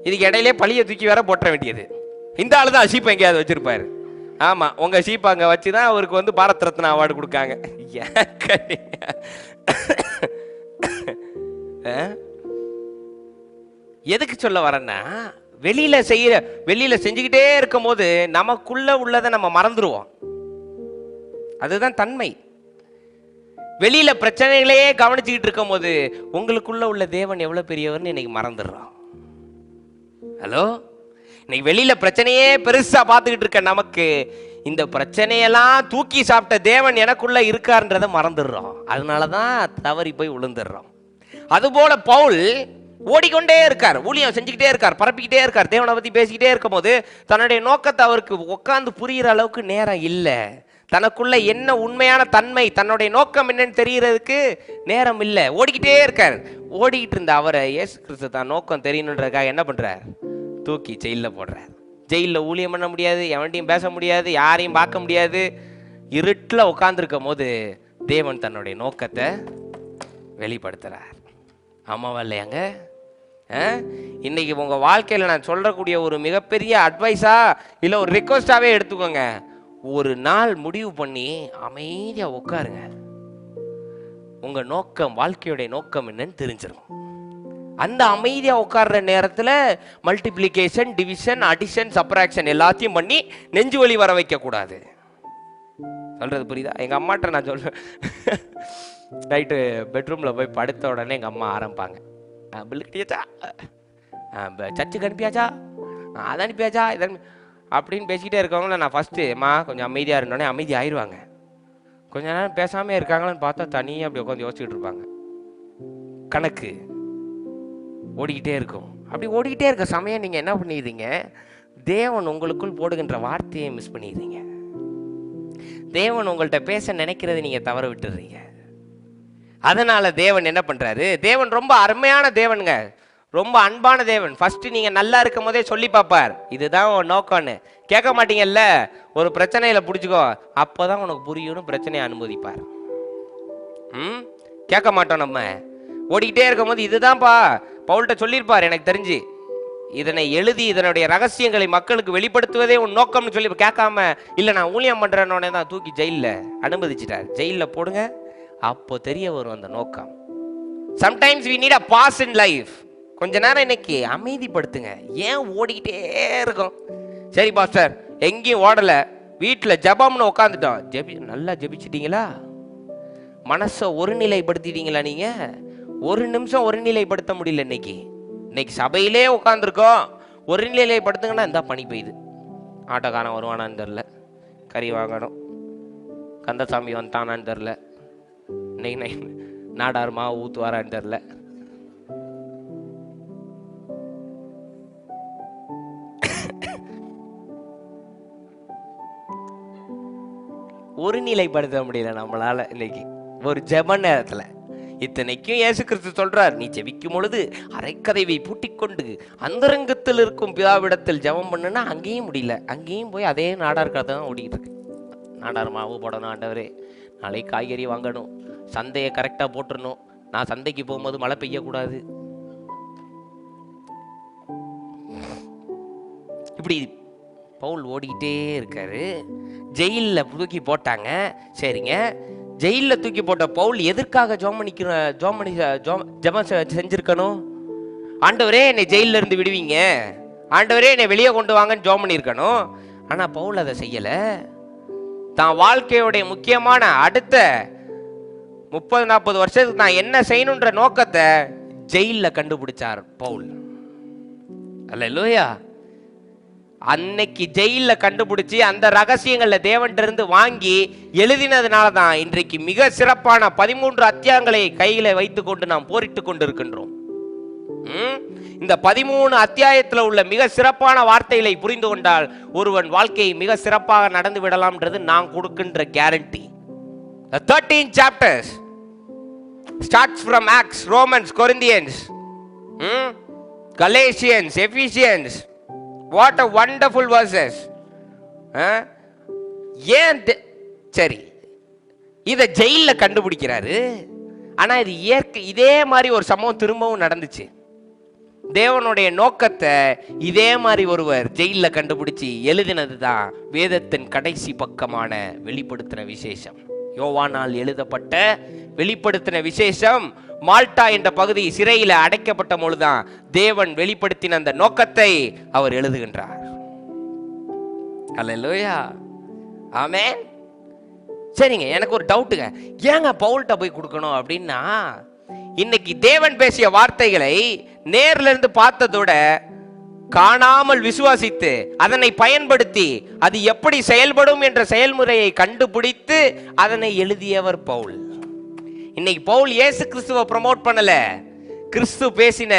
இதுக்கு இடையிலே பழிய தூக்கி வேற போட்ட வேண்டியது. இந்த ஆளு தான் சீப்பை எங்கேயாவது வச்சிருப்பாரு. ஆமா, உங்க சீப்பை அங்க வச்சுதான் அவருக்கு வந்து பாரத் ரத்னா அவார்டு கொடுக்காங்க. எதுக்கு சொல்ல வரேன்னா, வெளியில செஞ்சுக்கிட்டே இருக்கும் போது நமக்குள்ள உள்ளதை நம்ம மறந்துடுவோம். அதுதான் தன்மை. வெளியில பிரச்சனைகளையே கவனிச்சுக்கிட்டு இருக்கும் போது உங்களுக்குள்ள உள்ள தேவன் எவ்வளவு பெரியவர்னு இன்னைக்கு மறந்துடுறோம். ஹலோ, இன்னைக்கு வெளியில பிரச்சனையே பெருசா பார்த்துக்கிட்டு இருக்க நமக்கு இந்த பிரச்சனையெல்லாம் தூக்கி சாப்பிட்ட தேவன் எனக்குள்ள இருக்காருன்றதை மறந்துடுறோம். அதனாலதான் தவறி போய் விழுந்துடுறோம். அதுபோல பவுல் ஓடிக்கொண்டே இருக்கார், ஊழியம் செஞ்சுக்கிட்டே இருக்கார், பரப்பிக்கிட்டே இருக்கார், தேவனை பத்தி பேசிக்கிட்டே இருக்கும் போது தன்னுடைய நோக்கத்தை அவருக்கு உட்கார்ந்து புரிகிற அளவுக்கு நேரம் இல்லை. தனக்குள்ள என்ன உண்மையான தன்மை, தன்னுடைய நோக்கம் என்னன்னு தெரியறதுக்கு நேரம் இல்லை. ஓடிக்கிட்டே இருக்கார். ஓடிக்கிட்டு இருந்த அவரை இயேசு கிறிஸ்து தான் நோக்கம் தெரியணுன்றதுக்காக என்ன பண்றார்? தூக்கி ஜெயிலில் போடுறார். ஜெயிலில் ஊழியம் பண்ண முடியாது, எவன்ட்டையும் பேச முடியாது, யாரையும் பார்க்க முடியாது. இருட்டில் உட்கார்ந்துருக்கும் போது தேவன் தன்னுடைய நோக்கத்தை வெளிப்படுத்துறார். ஆமாவா இல்லையாங்க? இன்னைக்கு உங்க வாழ்க்கையில் நான் சொல்லக்கூடிய ஒரு மிகப்பெரிய அட்வைஸா இல்லை ஒரு ரிக்வஸ்டாவே எடுத்துக்கோங்க. ஒரு நாள் முடிவு பண்ணி அமைதியா உட்காருங்க. உங்க நோக்கம், வாழ்க்கையுடைய நோக்கம் என்னன்னு தெரிஞ்சிடும். அந்த அமைதியா உட்கார்ற நேரத்துல மல்டிப்ளிகேஷன், டிவிஷன், அடிஷன், சப்ராக்ஷன் எல்லாத்தையும் பண்ணி நெஞ்சு வலி வர வைக்க கூடாது. சொல்றது புரியுதா? எங்க அம்மாட்ட நான் சொல்றேன், நைட்டு பெட்ரூம்ல போய் படுத்த உடனே எங்க அம்மா ஆரம்பிப்பாங்க, பில்லு கட்டியாச்சா, சர்ச்சுக்கு அனுப்பியாச்சா, அதை அனுப்பியாச்சா, இதை அப்படின்னு பேசிக்கிட்டே இருக்கவங்கள நான் ஃபர்ஸ்ட்டு அம்மா கொஞ்சம் அமைதியாக இருந்தோடனே அமைதி ஆயிடுவாங்க. கொஞ்ச நேரம் பேசாமல் இருக்காங்களான்னு பார்த்தா தனியாக அப்படி உட்காந்து யோசிச்சுட்டு இருப்பாங்க. கணக்கு ஓடிக்கிட்டே இருக்கும். அப்படி ஓடிக்கிட்டே இருக்க சமயம் நீங்கள் என்ன பண்ணிடுறீங்க? தேவன் உங்களுக்குள் போடுகின்ற வார்த்தையை மிஸ் பண்ணிடுறீங்க. தேவன் உங்கள்கிட்ட பேச நினைக்கிறத நீங்கள் தவற விட்டுடுறீங்க. அதனால தேவன் என்ன பண்ணுறாரு? தேவன் ரொம்ப அருமையான தேவனுங்க, ரொம்ப அன்பான தேவன். ஃபர்ஸ்ட் நீங்கள் நல்லா இருக்கும் போதே சொல்லி பார்ப்பார், இதுதான் உன் நோக்கம்னு. கேட்க மாட்டீங்கல்ல, ஒரு பிரச்சனையில் பிடிச்சிக்கோ, அப்போ தான் உனக்கு புரியும்னு பிரச்சனையை அனுமதிப்பார். கேட்க மாட்டோம். நம்ம ஓடிக்கிட்டே இருக்கும் போது இதுதான்ப்பா பவுல்கிட்ட சொல்லியிருப்பார், எனக்கு தெரிஞ்சு இதனை எழுதி இதனுடைய ரகசியங்களை மக்களுக்கு வெளிப்படுத்துவதே உன் நோக்கம்னு சொல்லி கேட்காம, இல்லை நான் ஊழியம் பண்ணுறேன்னொடனே தான் தூக்கி ஜெயிலில் அனுமதிச்சிட்டார். ஜெயிலில் போடுங்க, அப்போ தெரிய வரும் அந்த நோக்கம். Sometimes we need a pause in life. கொஞ்ச நேரம் இன்னைக்கு அமைதிப்படுத்துங்க. ஏன் ஓடிக்கிட்டே இருக்கும்? சரி பாஸ்டர், எங்கேயும் ஓடலை, வீட்டில் ஜபம்னு உட்காந்துட்டோம். நல்லா ஜபிச்சிட்டீங்களா? மனசை ஒருநிலைப்படுத்திட்டீங்களா? நீங்கள் ஒரு நிமிஷம் ஒருநிலைப்படுத்த முடியல. இன்னைக்கு சபையிலே உட்காந்துருக்கோம், ஒருநிலைப்படுத்துங்கன்னா இந்த பனி பெய்யுது, ஆட்டோக்காரன் வருவானான்னு தெரில, கறி வாங்கணும், கந்தசாமி வந்துட்டானான்னு தெரில, இன்னைக்கு நாடார் மாவு ஊற்றுவாரான்னு தெரில. ஒருநிலைப்படுத்த முடியல நம்மளால இன்னைக்கு ஒரு ஜெப நேரத்துல. இத்தனைக்கும் இயேசு கிறிஸ்து சொல்றார், நீ ஜெபிக்கும் பொழுது அரைக்கதவை பூட்டிக்கொண்டு அந்தரங்கத்தில் இருக்கும் பிதாவிடத்தில் ஜெபம் பண்ணுன்னா அங்கேயும் முடியல. அங்கேயும் போய் அதே நாடார் கதை தான் ஓடிக்கிட்டு இருக்கு. நாடார் மாவு போடணும், ஆண்டவரே நாளைக்கு காய்கறி வாங்கணும், சந்தையை கரெக்டாக போட்டுடணும், நான் சந்தைக்கு போகும்போது மழை பெய்யக்கூடாது. இப்படி பவுல் ஓடிக்கிட்டே இருக்காரு. ஜெயிலில் தூக்கி போட்டாங்க. சரிங்க, ஜெயிலில் தூக்கி போட்ட பவுல் எதற்காக ஜெபம் செஞ்சிருக்கணும்? ஆண்டவரே என்னை ஜெயிலில் இருந்து விடுவீங்க, ஆண்டவரே என்னை வெளியே கொண்டு வாங்கன்னு ஜெபம் பண்ணியிருக்கணும். ஆனால் பவுல் அதை செய்யலை. தான் வாழ்க்கையோடைய முக்கியமான அடுத்த 30-40 வருஷத்துக்கு நான் என்ன செய்யணுன்ற நோக்கத்தை ஜெயிலில் கண்டுபிடிச்சார் பவுல். அல்லேலூயா. அன்னைக்கு ஜெயிலில் கண்டுபிடிச்சி அந்த ரகசியங்களை தேவன்கிட்ட இருந்து வாங்கி எழுதினதுனால தான் இன்றைக்கு மிக சிறப்பான 13 அத்தியாயங்களை கையில வைத்துக் கொண்டு நாம் போரிட்டு கொண்டு இருக்கின்றோம். இந்த 13 அத்தியாயத்தில் உள்ள மிக சிறப்பான வார்த்தைகளை புரிந்து கொண்டால் ஒருவன் வாழ்க்கையை மிக சிறப்பாக நடந்து விடலாம்ன்றது நான் கொடுக்கின்ற guarantee. The 13 chapters starts from Acts, Romans, Corinthians, Galatians, Ephesians. What a wonderful verses. ஏன் சரி இதை ஜெயிலில் கண்டுபிடிக்கிறாரு. ஆனால் இது இதே மாதிரி ஒரு சம்பவம் திரும்பவும் நடந்துச்சு. தேவனுடைய நோக்கத்தை இதே மாதிரி ஒருவர் ஜெயிலில் கண்டுபிடிச்சி எழுதினது தான் வேதத்தின் கடைசி பக்கமான வெளிப்படுத்தின விசேஷம். யோவானால் எழுதப்பட்ட வெளிப்படுத்தின விசேஷம் மால்டா என்ற பகுதி சிறையில் அடைக்கப்பட்ட பொழுதுதான் தேவன் வெளிப்படுத்தின அந்த நோக்கத்தை அவர் எழுதுகின்றார். அல்லேலூயா, ஆமென். சரிங்க, எனக்கு ஒரு டவுட்டுங்க, ஏங்க பவுல்கிட்ட போய் கொடுக்கணும் அப்படின்னா, இன்னைக்கு தேவன் பேசிய வார்த்தைகளை நேர்ல இருந்து பார்த்ததோட காணாமல் விசுவாசித்து அதனை பயன்படுத்தி அது எப்படி செயல்படும் என்ற செயல்முறையை கண்டுபிடித்து அதனை எழுதியவர் பவுல். இன்னைக்கு பவுல் இயேசு கிறிஸ்துவை ப்ரமோட் பண்ணல, கிறிஸ்து பேசின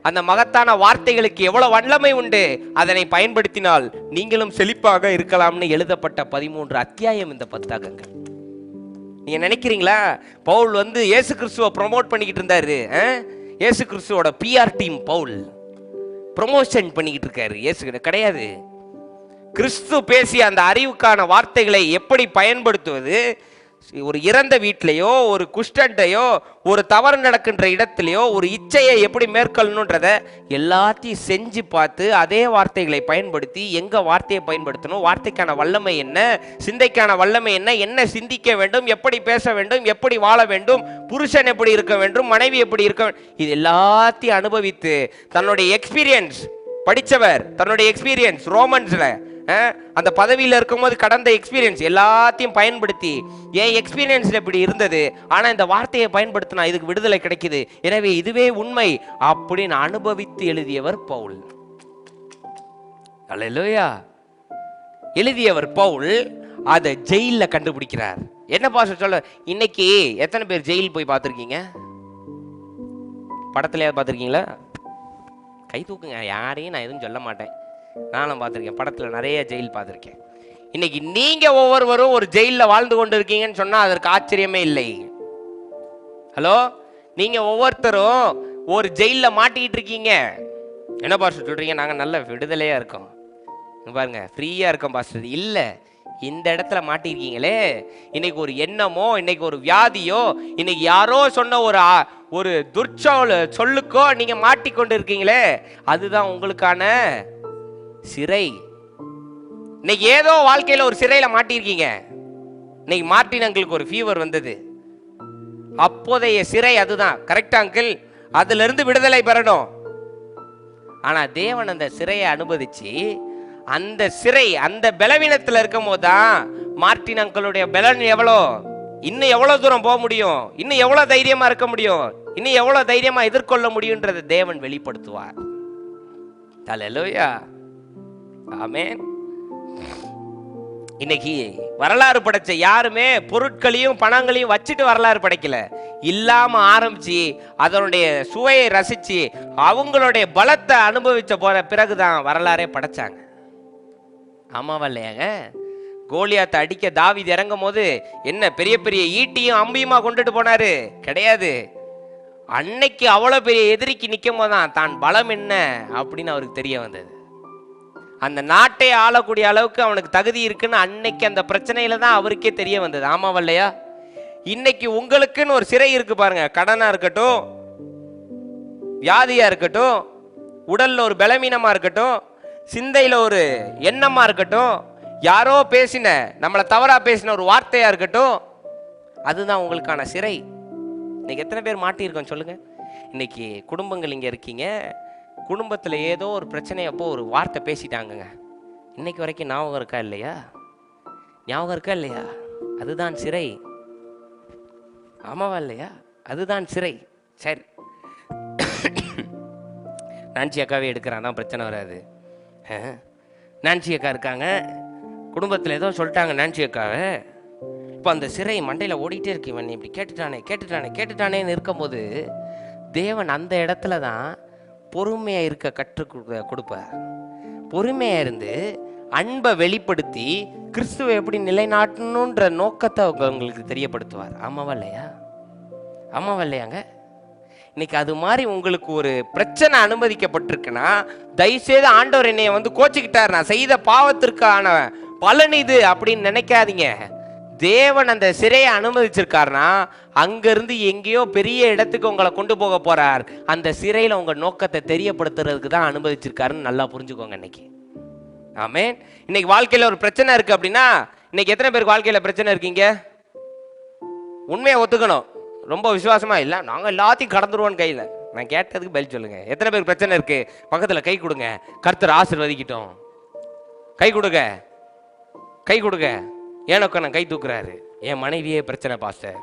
அந்த மகத்தான வார்த்தைகளுக்கு எவ்வளவு வல்லமை உண்டு, அதனை பயன்படுத்தினால் நீங்களும் செழிப்பாக இருக்கலாம்னு எழுதப்பட்ட 13 அத்தியாயம் இந்த புத்தகங்கள். நீங்க நினைக்கிறீங்களா பவுல் இயேசு கிறிஸ்துவை ப்ரமோட் பண்ணிக்கிட்டு இருந்தாரு? இயேசு கிறிஸ்துவோட பிஆர் டீம் பவுல் ப்ரமோஷன் பண்ணிக்கிட்டு இருக்காரு. இயேசு கிடையாது. கிறிஸ்து பேசிய அந்த அறிவுக்கான வார்த்தைகளை எப்படி பயன்படுத்துவது, ஒரு இறந்த வீட்டிலையோ ஒரு குஷ்டன்டையோ ஒரு தவறு நடக்கின்ற இடத்துலையோ ஒரு இச்சையை எப்படி மேற்கொள்ளணுன்றத எல்லாத்தையும் செஞ்சு பார்த்து அதே வார்த்தைகளை பயன்படுத்தி எங்க வார்த்தையை பயன்படுத்தணும், வார்த்தைக்கான வல்லமை என்ன, சிந்தைக்கான வல்லமை என்ன, என்ன சிந்திக்க வேண்டும், எப்படி பேச வேண்டும், எப்படி வாழ வேண்டும், புருஷன் எப்படி இருக்க வேண்டும், மனைவி எப்படி இருக்க வேண்டும், இது எல்லாத்தையும் அனுபவித்து தன்னுடைய எக்ஸ்பீரியன்ஸ் படித்தவர், தன்னுடைய எக்ஸ்பீரியன்ஸ் ரோமன்ஸ்ல அந்த பதவியில் இருக்கும்போது கடந்த எக்ஸ்பீரியன்ஸ் எல்லாத்தையும் பயன்படுத்தி என் எக்ஸ்பீரியன்ஸ்ல இப்படி இருந்தது, ஆனா இந்த வார்த்தையை பயன்படுத்தினா இதுக்கு விடுதலை கிடைக்குது, எனவே இதுவே உண்மை அப்படின்னு அனுபவித்து எழுதியவர் பவுல். அல்லேலூயா. எழுதியவர் பவுல் அதை ஜெயில கண்டுபிடிக்கிறார். என்ன பாஸ்டர் சொல்ல? இன்னைக்கு எத்தனை பேர் ஜெயில் போய் பார்த்துருக்கீங்க? படத்துலயாவது பார்த்துருக்கீங்களா? கை தூக்குங்க. யாரையும் நான் எதுவும் சொல்ல மாட்டேன். நானும் பார்த்துருக்கேன், படத்தில் நிறைய ஜெயில் பார்த்துருக்கேன். இன்னைக்கு நீங்க ஒவ்வொருவரும் ஒரு ஜெயிலில் வாழ்ந்து கொண்டு இருக்கீங்கன்னு சொன்னா அதற்கு ஆச்சரியமே இல்லை. ஹலோ, நீங்க ஒவ்வொருத்தரும் ஒரு ஜெயிலில் மாட்டிக்கிட்டு இருக்கீங்க. என்ன பாஸ்டர் சொல்றீங்க? நாங்க நல்ல விடுதலையா இருக்கோம், பாருங்க ஃப்ரீயா இருக்கோம் பாஸ்டர். இல்ல, இந்த இடத்துல மாட்டிருக்கீங்களே. இன்னைக்கு ஒரு எண்ணமோ, இன்னைக்கு ஒரு வியாதியோ, இன்னைக்கு யாரோ சொன்ன ஒரு சொல்லுக்கோ நீங்க மாட்டிக்கொண்டு இருக்கீங்களே, அதுதான் உங்களுக்கான சிறை. இன்னைக்கு ஏதோ வாழ்க்கையில ஒரு சிறையில மாட்டிருக்கீங்க. இன்னைக்கு மார்ட்டின் அங்கிளுக்கு ஒரு ஃபீவர் வந்தது. அப்போதைய சிறை அதுதான். கரெக்டா அங்கிள்? அதுல இருந்து விடுதலை பெறணும். ஆனா தேவன் அந்த சிறையை அனுமதிச்சு, அந்த சிறை அந்த பலவீனத்துல இருக்கும் போதுதான் மார்ட்டின் அங்கிளுடைய பலன் இன்னும் எவ்வளவு தூரம் போக முடியும், இன்னும் எவ்வளவு தைரியமா இருக்க முடியும், இன்னும் எவ்வளவு தைரியமா எதிர்கொள்ள முடியும்ன்றதை தேவன் வெளிப்படுத்துவார். ஹல்லேலூயா, ஆமென். இன்னைக்கு வரலாறு படைச்ச யாருமே பொருட்களையும் பணங்களையும் வச்சுட்டு வரலாறு படைக்கல. இல்லாம ஆரம்பிச்சு அதனுடைய சுவையை ரசிச்சு அவங்களுடைய பலத்தை அனுபவிச்ச பிறகுதான் வரலாறே படைச்சாங்க. ஆமாவா இல்லையாங்க? கோலியாத்தை அடிக்க தாவீது இறங்கும் போது என்ன பெரிய பெரிய ஈட்டியும் அம்பியுமா கொண்டுட்டு போனாரு? கிடையாது. அன்னைக்கு அவ்வளவு பெரிய எதிரிக்கு நிற்கும் போதுதான் தான் பலம் என்ன அப்படின்னு அவருக்கு தெரிய வந்தது. அந்த நாட்டை ஆளக்கூடிய அளவுக்கு அவனுக்கு தகுதி இருக்குன்னு அன்னைக்கு அந்த பிரச்சனையில தான் அவருக்கே தெரிய வந்தது. ஆமாவா இல்லையா? இன்னைக்கு உங்களுக்குன்னு ஒரு சிறை இருக்கு பாருங்க. கடனா இருக்கட்டும், வியாதியா இருக்கட்டும், உடல்ல ஒரு பலவீனமா இருக்கட்டும், சிந்தையில ஒரு எண்ணமா இருக்கட்டும், யாரோ பேசின நம்மளை தவறா பேசின ஒரு வார்த்தையா இருக்கட்டும், அதுதான் உங்களுக்கான சிறை. இன்னைக்கு எத்தனை பேர் மாட்டியிருக்கோம் சொல்லுங்க? இன்னைக்கு குடும்பங்கள் இங்க இருக்கீங்க, குடும்பத்தில் ஏதோ ஒரு பிரச்சனையப்போ ஒரு வார்த்தை பேசிட்டாங்கங்க. இன்னைக்கு வரைக்கும் ஞாபகம் இருக்கா இல்லையா? ஞாபகம் இருக்கா இல்லையா? அதுதான் சிறை. ஆமாவா இல்லையா? அதுதான் சிறை. சரி, நான்சி அக்காவே எடுக்கிறான், பிரச்சனை வராது. நான்சி அக்கா இருக்காங்க, குடும்பத்தில் ஏதோ சொல்லிட்டாங்க நான்சி அக்காவை. இப்போ அந்த சிறை மண்டையில் ஓடிட்டே இருக்கு. இவன் இப்படி கேட்டுட்டானேன்னு இருக்கும்போது தேவன் அந்த இடத்துல தான் பொறுமையாக இருக்க கற்றுக் கொடுப்பார். பொறுமையாக இருந்து அன்பை வெளிப்படுத்தி கிறிஸ்துவை எப்படி நிலைநாட்டணுன்ற நோக்கத்தை உங்களுக்கு தெரியப்படுத்துவார். ஆமாவா இல்லையா? ஆமாவா இல்லையாங்க? இன்னைக்கு அது மாதிரி உங்களுக்கு ஒரு பிரச்சனை அனுமதிக்கப்பட்டிருக்குன்னா தயவுசெய்து ஆண்டவர் என்னைய கோச்சிக்கிட்டார், நான் செய்த பாவத்திற்கான பலன் இது அப்படின்னு நினைக்காதீங்க. தேவன் அந்த சிறையை அனுமதிச்சிருக்காருன்னா அங்கிருந்து எங்கேயோ பெரிய இடத்துக்கு உங்களை கொண்டு போக போறார். அந்த சிறையில உங்க நோக்கத்தை தெரியப்படுத்துறதுக்கு தான் அனுமதிச்சிருக்காருன்னு நல்லா புரிஞ்சுக்கோங்க இன்னைக்கு. ஆமென். இன்னைக்கு வாழ்க்கையில ஒரு பிரச்சனை இருக்கு அப்படின்னா, இன்னைக்கு எத்தனை பேருக்கு வாழ்க்கையில பிரச்சனை இருக்கீங்க? உண்மையை ஒத்துக்கணும். ரொம்ப விசுவாசமா இல்ல, நாங்க எல்லாத்தையும் கடந்துருவோம் கையில. நான் கேட்டதுக்கு பதில் சொல்லுங்க. எத்தனை பேருக்கு பிரச்சனை இருக்கு? பக்கத்துல கை கொடுங்க. கர்த்தர் ஆசீர்வதிக்கட்டும். கை கொடுங்க, கை கொடுங்க. ஏனோக்க நான் கை தூக்குறாரு. என் மனைவியே பிரச்சனை பாஸ்டர்.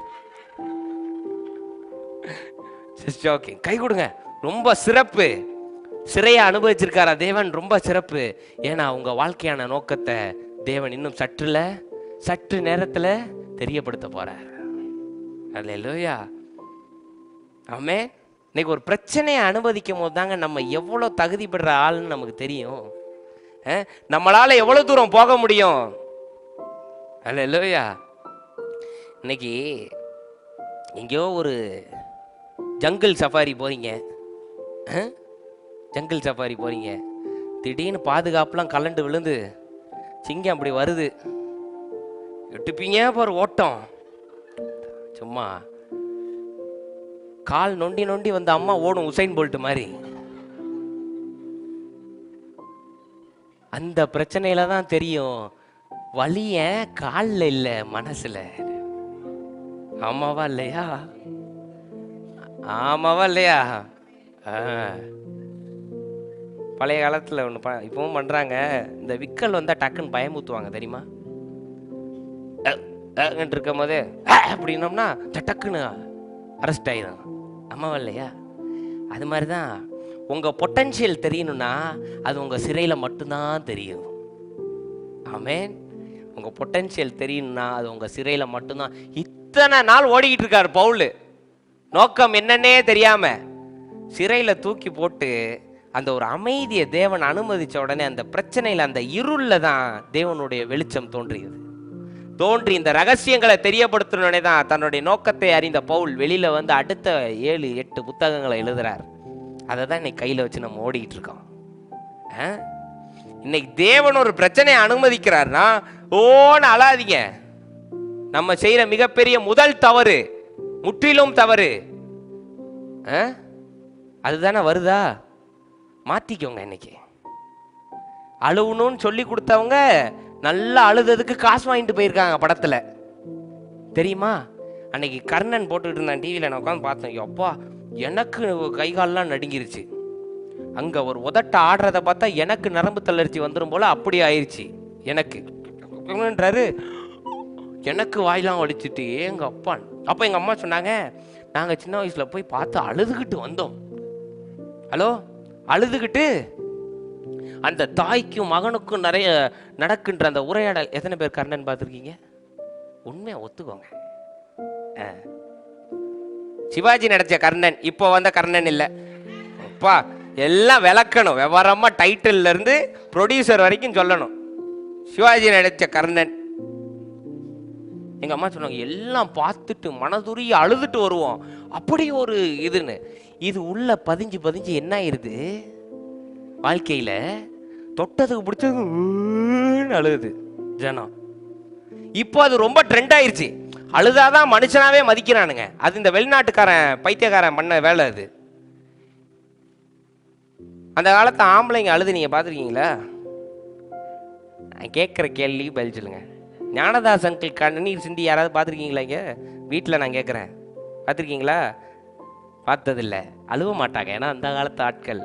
கை கொடுங்க. ரொம்ப சிறப்பு. சிறையை அனுபவிச்சிருக்காரா தேவன்? ரொம்ப சிறப்பு. ஏன்னா உங்க வாழ்க்கையான நோக்கத்தை தேவன் இன்னும் சற்று நேரத்துல தெரியப்படுத்த போறார். அல்லேலூயா, ஆமென். இன்னைக்கு ஒரு பிரச்சனையை அனுமதிக்கும் போது தாங்க நம்ம எவ்வளவு தகுதி பெற ஆள்னு நமக்கு தெரியும். நம்மளால எவ்வளவு தூரம் போக முடியும். அல்லேலூயா. இன்னைக்கு எங்கேயோ ஒரு ஜங்கிள் சஃபாரி போறீங்க, ஜங்கிள் சஃபாரி போறீங்க, திடீர்னு பாதுகாப்புலாம் கலண்டு விழுந்து சிங்கம் அப்படி வருது, எட்டுப்பீங்க ஒரு ஓட்டம். சும்மா கால் நொண்டி நொண்டி வந்த அம்மா ஓடும் உசைன் போல்ட் மாதிரி. அந்த பிரச்சனையில தான் தெரியும் வலிய காலில் இல்லை மனசுல. ஆமாவா இல்லையா? ஆமாவா இல்லையா? பழைய காலத்தில் ஒன்று இப்பவும் பண்ணுறாங்க. இந்த விக்கல் வந்தால் டக்குன்னு பயமுத்துவாங்க தெரியுமா? இருக்கும் போதே அப்படின்னோம்னா டக்குன்னு அரெஸ்ட் ஆயிடும். ஆமாவா இல்லையா? அது மாதிரி தான் உங்கள் பொட்டன்ஷியல் தெரியணும்னா அது உங்கள் சிறையில் மட்டும்தான் தெரியும். ஆமென். உங்கள் பொட்டன்ஷியல் தெரியும்னா அது உங்கள் சிறையில் மட்டும்தான். இத்தனை நாள் ஓடிக்கிட்டு இருக்காரு பவுல், நோக்கம் என்னன்னே தெரியாமல் சிறையில் தூக்கி போட்டு அந்த ஒரு அமைதியை தேவன் அனுமதித்த உடனே அந்த பிரச்சனையில், அந்த இருளில் தான் தேவனுடைய வெளிச்சம் தோன்றி இந்த ரகசியங்களை தெரியப்படுத்தணுன்னே தான் தன்னுடைய நோக்கத்தை அறிந்த பவுல் வெளியில் வந்து அடுத்த 7-8 புத்தகங்களை எழுதுறார். அதை தான் இன்னைக்கு கையில் வச்சு நம்ம ஓடிக்கிட்டு இருக்கோம். இன்னைக்கு தேவன் ஒரு பிரச்சனையை அனுமதிக்கிறார்னா ஓன்னு அழாதீங்க. நம்ம செய்யற மிகப்பெரிய முதல் தவறு, முற்றிலும் தவறு அதுதானே வருதா? மாத்திக்கோங்க. இன்னைக்கு அழுவணும்னு சொல்லி கொடுத்தவங்க நல்லா அழுததுக்கு காசு வாங்கிட்டு போயிருக்காங்க படத்துல, தெரியுமா? அன்னைக்கு கர்ணன் போட்டுக்கிட்டு இருந்தான் டிவியில், நான் உட்காந்து பார்த்தேன். அப்பா, எனக்கு கை கால்லாம் நடுங்கிருச்சு. அங்கே ஒரு உதட்ட ஆடுறத பார்த்தா எனக்கு நரம்பு தளர்ச்சி வந்துடும் போல அப்படி ஆயிடுச்சு எனக்குன்றாரு. எனக்கு வாயெல்லாம் வலிச்சுட்டு எங்கள் அப்பா. அப்போ எங்கள் அம்மா சொன்னாங்க, நாங்கள் சின்ன வயசில் போய் பார்த்து அழுதுகிட்டு வந்தோம். ஹலோ, அழுதுகிட்டு அந்த தாய்க்கும் மகனுக்கும் நிறைய நடக்கின்ற அந்த உரையாடல். எத்தனை பேர் கர்ணன் பார்த்துருக்கீங்க? உண்மையா ஒத்துக்கோங்க. சிவாஜி நடிச்ச கர்ணன், இப்போ வந்த கர்ணன் இல்லை. அப்பா, எல்லாம் விளக்கணும், விவரமா டைட்டில் இருந்து ப்ரொடியூசர் வரைக்கும் சொல்லணும். சிவாஜி நடிச்ச கர்ணன். எங்க அம்மா சொன்னாங்க, எல்லாம் பார்த்துட்டு மனதுரிய அழுதுட்டு வருவோம். அப்படி ஒரு இதுன்னு இது உள்ள பதிஞ்சு என்ன ஆயிருது வாழ்க்கையில, தொட்டதுக்கு பிடிச்சது அழுகுது ஜனம். இப்போ அது ரொம்ப ட்ரெண்ட் ஆயிருச்சு. அழுதாதான் மனுஷனாவே மதிக்கிறானுங்க. அது இந்த வெளிநாட்டுக்காரன் பைத்தியக்காரன் பண்ண வேலை அது. அந்த காலத்து ஆம்பளைங்க அழுது நீங்க பார்த்துருக்கீங்களா? நான் கேட்குற கேள்வி பதில் சொல்லுங்க. ஞானதாஸ் அங்கிள் கண்ணீர் சிந்தி யாராவது பார்த்துருக்கீங்களா? இங்கே வீட்டில் நான் கேட்குறேன், பார்த்துருக்கீங்களா? பார்த்ததில்லை. அழுவ மாட்டாங்க. ஏன்னா அந்த காலத்து ஆட்கள்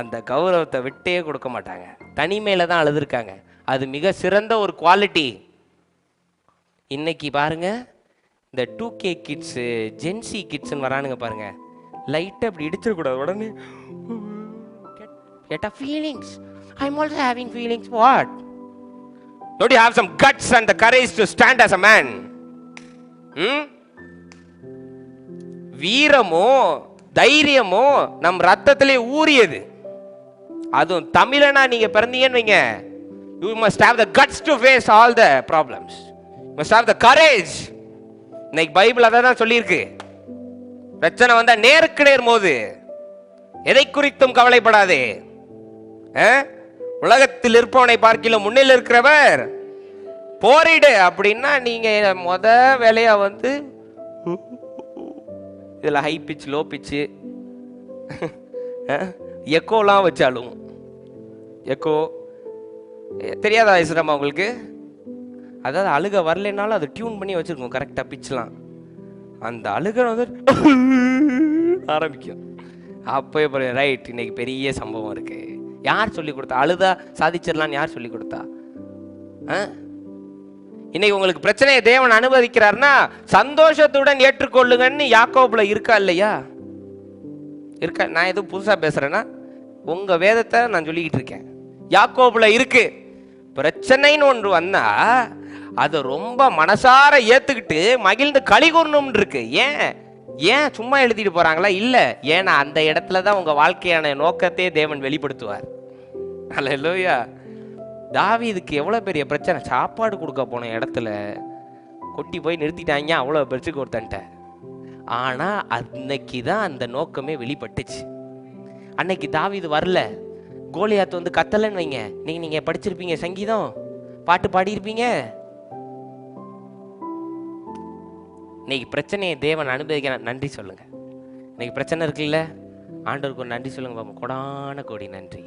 அந்த கௌரவத்தை விட்டே கொடுக்க மாட்டாங்க. தனிமையில தான் அழுதுருக்காங்க. அது மிக சிறந்த ஒரு குவாலிட்டி. இன்னைக்கு பாருங்க, இந்த 2K கிட்ஸு, ஜென்சி கிட்ஸ்ன்னு வரானுங்க பாருங்க, லைட்டாக அப்படி இடிச்சிடக்கூடாது, உடனே get a feelings. I'm also having feelings. What? Don't you have some guts and the courage to stand as a man? வீரமோ தைரியமோ நம் ரத்தத்திலே ஊறியது. அதுவும் தமிழனா நீங்க பிறந்தீங்கன்னு வைங்க, you must have the guts to face all the problems. You must have the courage. இன்னைக்கு Bible அதை தான் சொல்லியிருக்கு. பிரச்சனை வந்தா நேருக்கு நேர் மோது, எதை குறித்தும் கவலைப்படாதே. உலகத்தில் இருப்பவனை பார்க்கிலும் முன்னில் இருக்கிறவர் போரிடு அப்படின்னா, நீங்க முத வேலையா வந்து இதில் ஹை பிச், லோ பிச்சு, எக்கோலாம் வச்சாலும் எக்கோ தெரியாதா இஸ்ரமா உங்களுக்கு? அதாவது அழுக வரலைனாலும் அது டியூன் பண்ணி வச்சிருக்கோம் கரெக்டாக பிச்லாம். அந்த அழுக வந்து ஆரம்பிக்கும். அப்போ ரைட், இன்னைக்கு பெரிய சம்பவம் இருக்கு. யார் சொல்லி கொடுத்தா? அழுதா சாதிச்சிடலான்னு யார் சொல்லி கொடுத்தா? இன்னைக்கு உங்களுக்கு பிரச்சனையை தேவன் அனுமதிக்கிறார்னா சந்தோஷத்துடன் ஏற்றுக்கொள்ளுங்கன்னு யாக்கோபுல இருக்கா இல்லையா? இருக்கா? நான் எதுவும் புதுசா பேசுறேன்னா உங்க வேதத்தை நான் சொல்லிக்கிட்டு இருக்கேன். யாக்கோபுல இருக்கு. பிரச்சனைன்னு ஒன்று வந்தா அதை ரொம்ப மனசார ஏத்துக்கிட்டு மகிழ்ந்து களி கூறணும் இருக்கு. ஏன் சும்மா எழுதிட்டு போறாங்களா? இல்ல, ஏன்னா அந்த இடத்துல தான் உங்க வாழ்க்கையான நோக்கத்தையே தேவன் வெளிப்படுத்துவார். அல்லேலூயா. தாவீதுக்கு எவ்வளவு பெரிய பிரச்சனை. சாப்பாடு கொடுக்க போன இடத்துல கொட்டி போய் நிறுத்திட்டாங்க, அவ்வளவு பெருசுக்கு ஒருத்தன்ட்ட. ஆனா அன்னைக்கு தான் அந்த நோக்கமே வெளிப்பட்டுச்சு. அன்னைக்கு தாவீது வரல, கோலியாத் வந்து கத்தலன்னு வைங்க, நீங்க படிச்சிருப்பீங்க, சங்கீதம் பாட்டு பாடியிருப்பீங்க. இன்னைக்கு பிரச்சனையை தேவன் அனுபவிக்க நன்றி சொல்லுங்க. இன்னைக்கு பிரச்சனை இருக்குல்ல, ஆண்டவருக்கு ஒரு நன்றி சொல்லுங்க. கொடான கோடி நன்றி.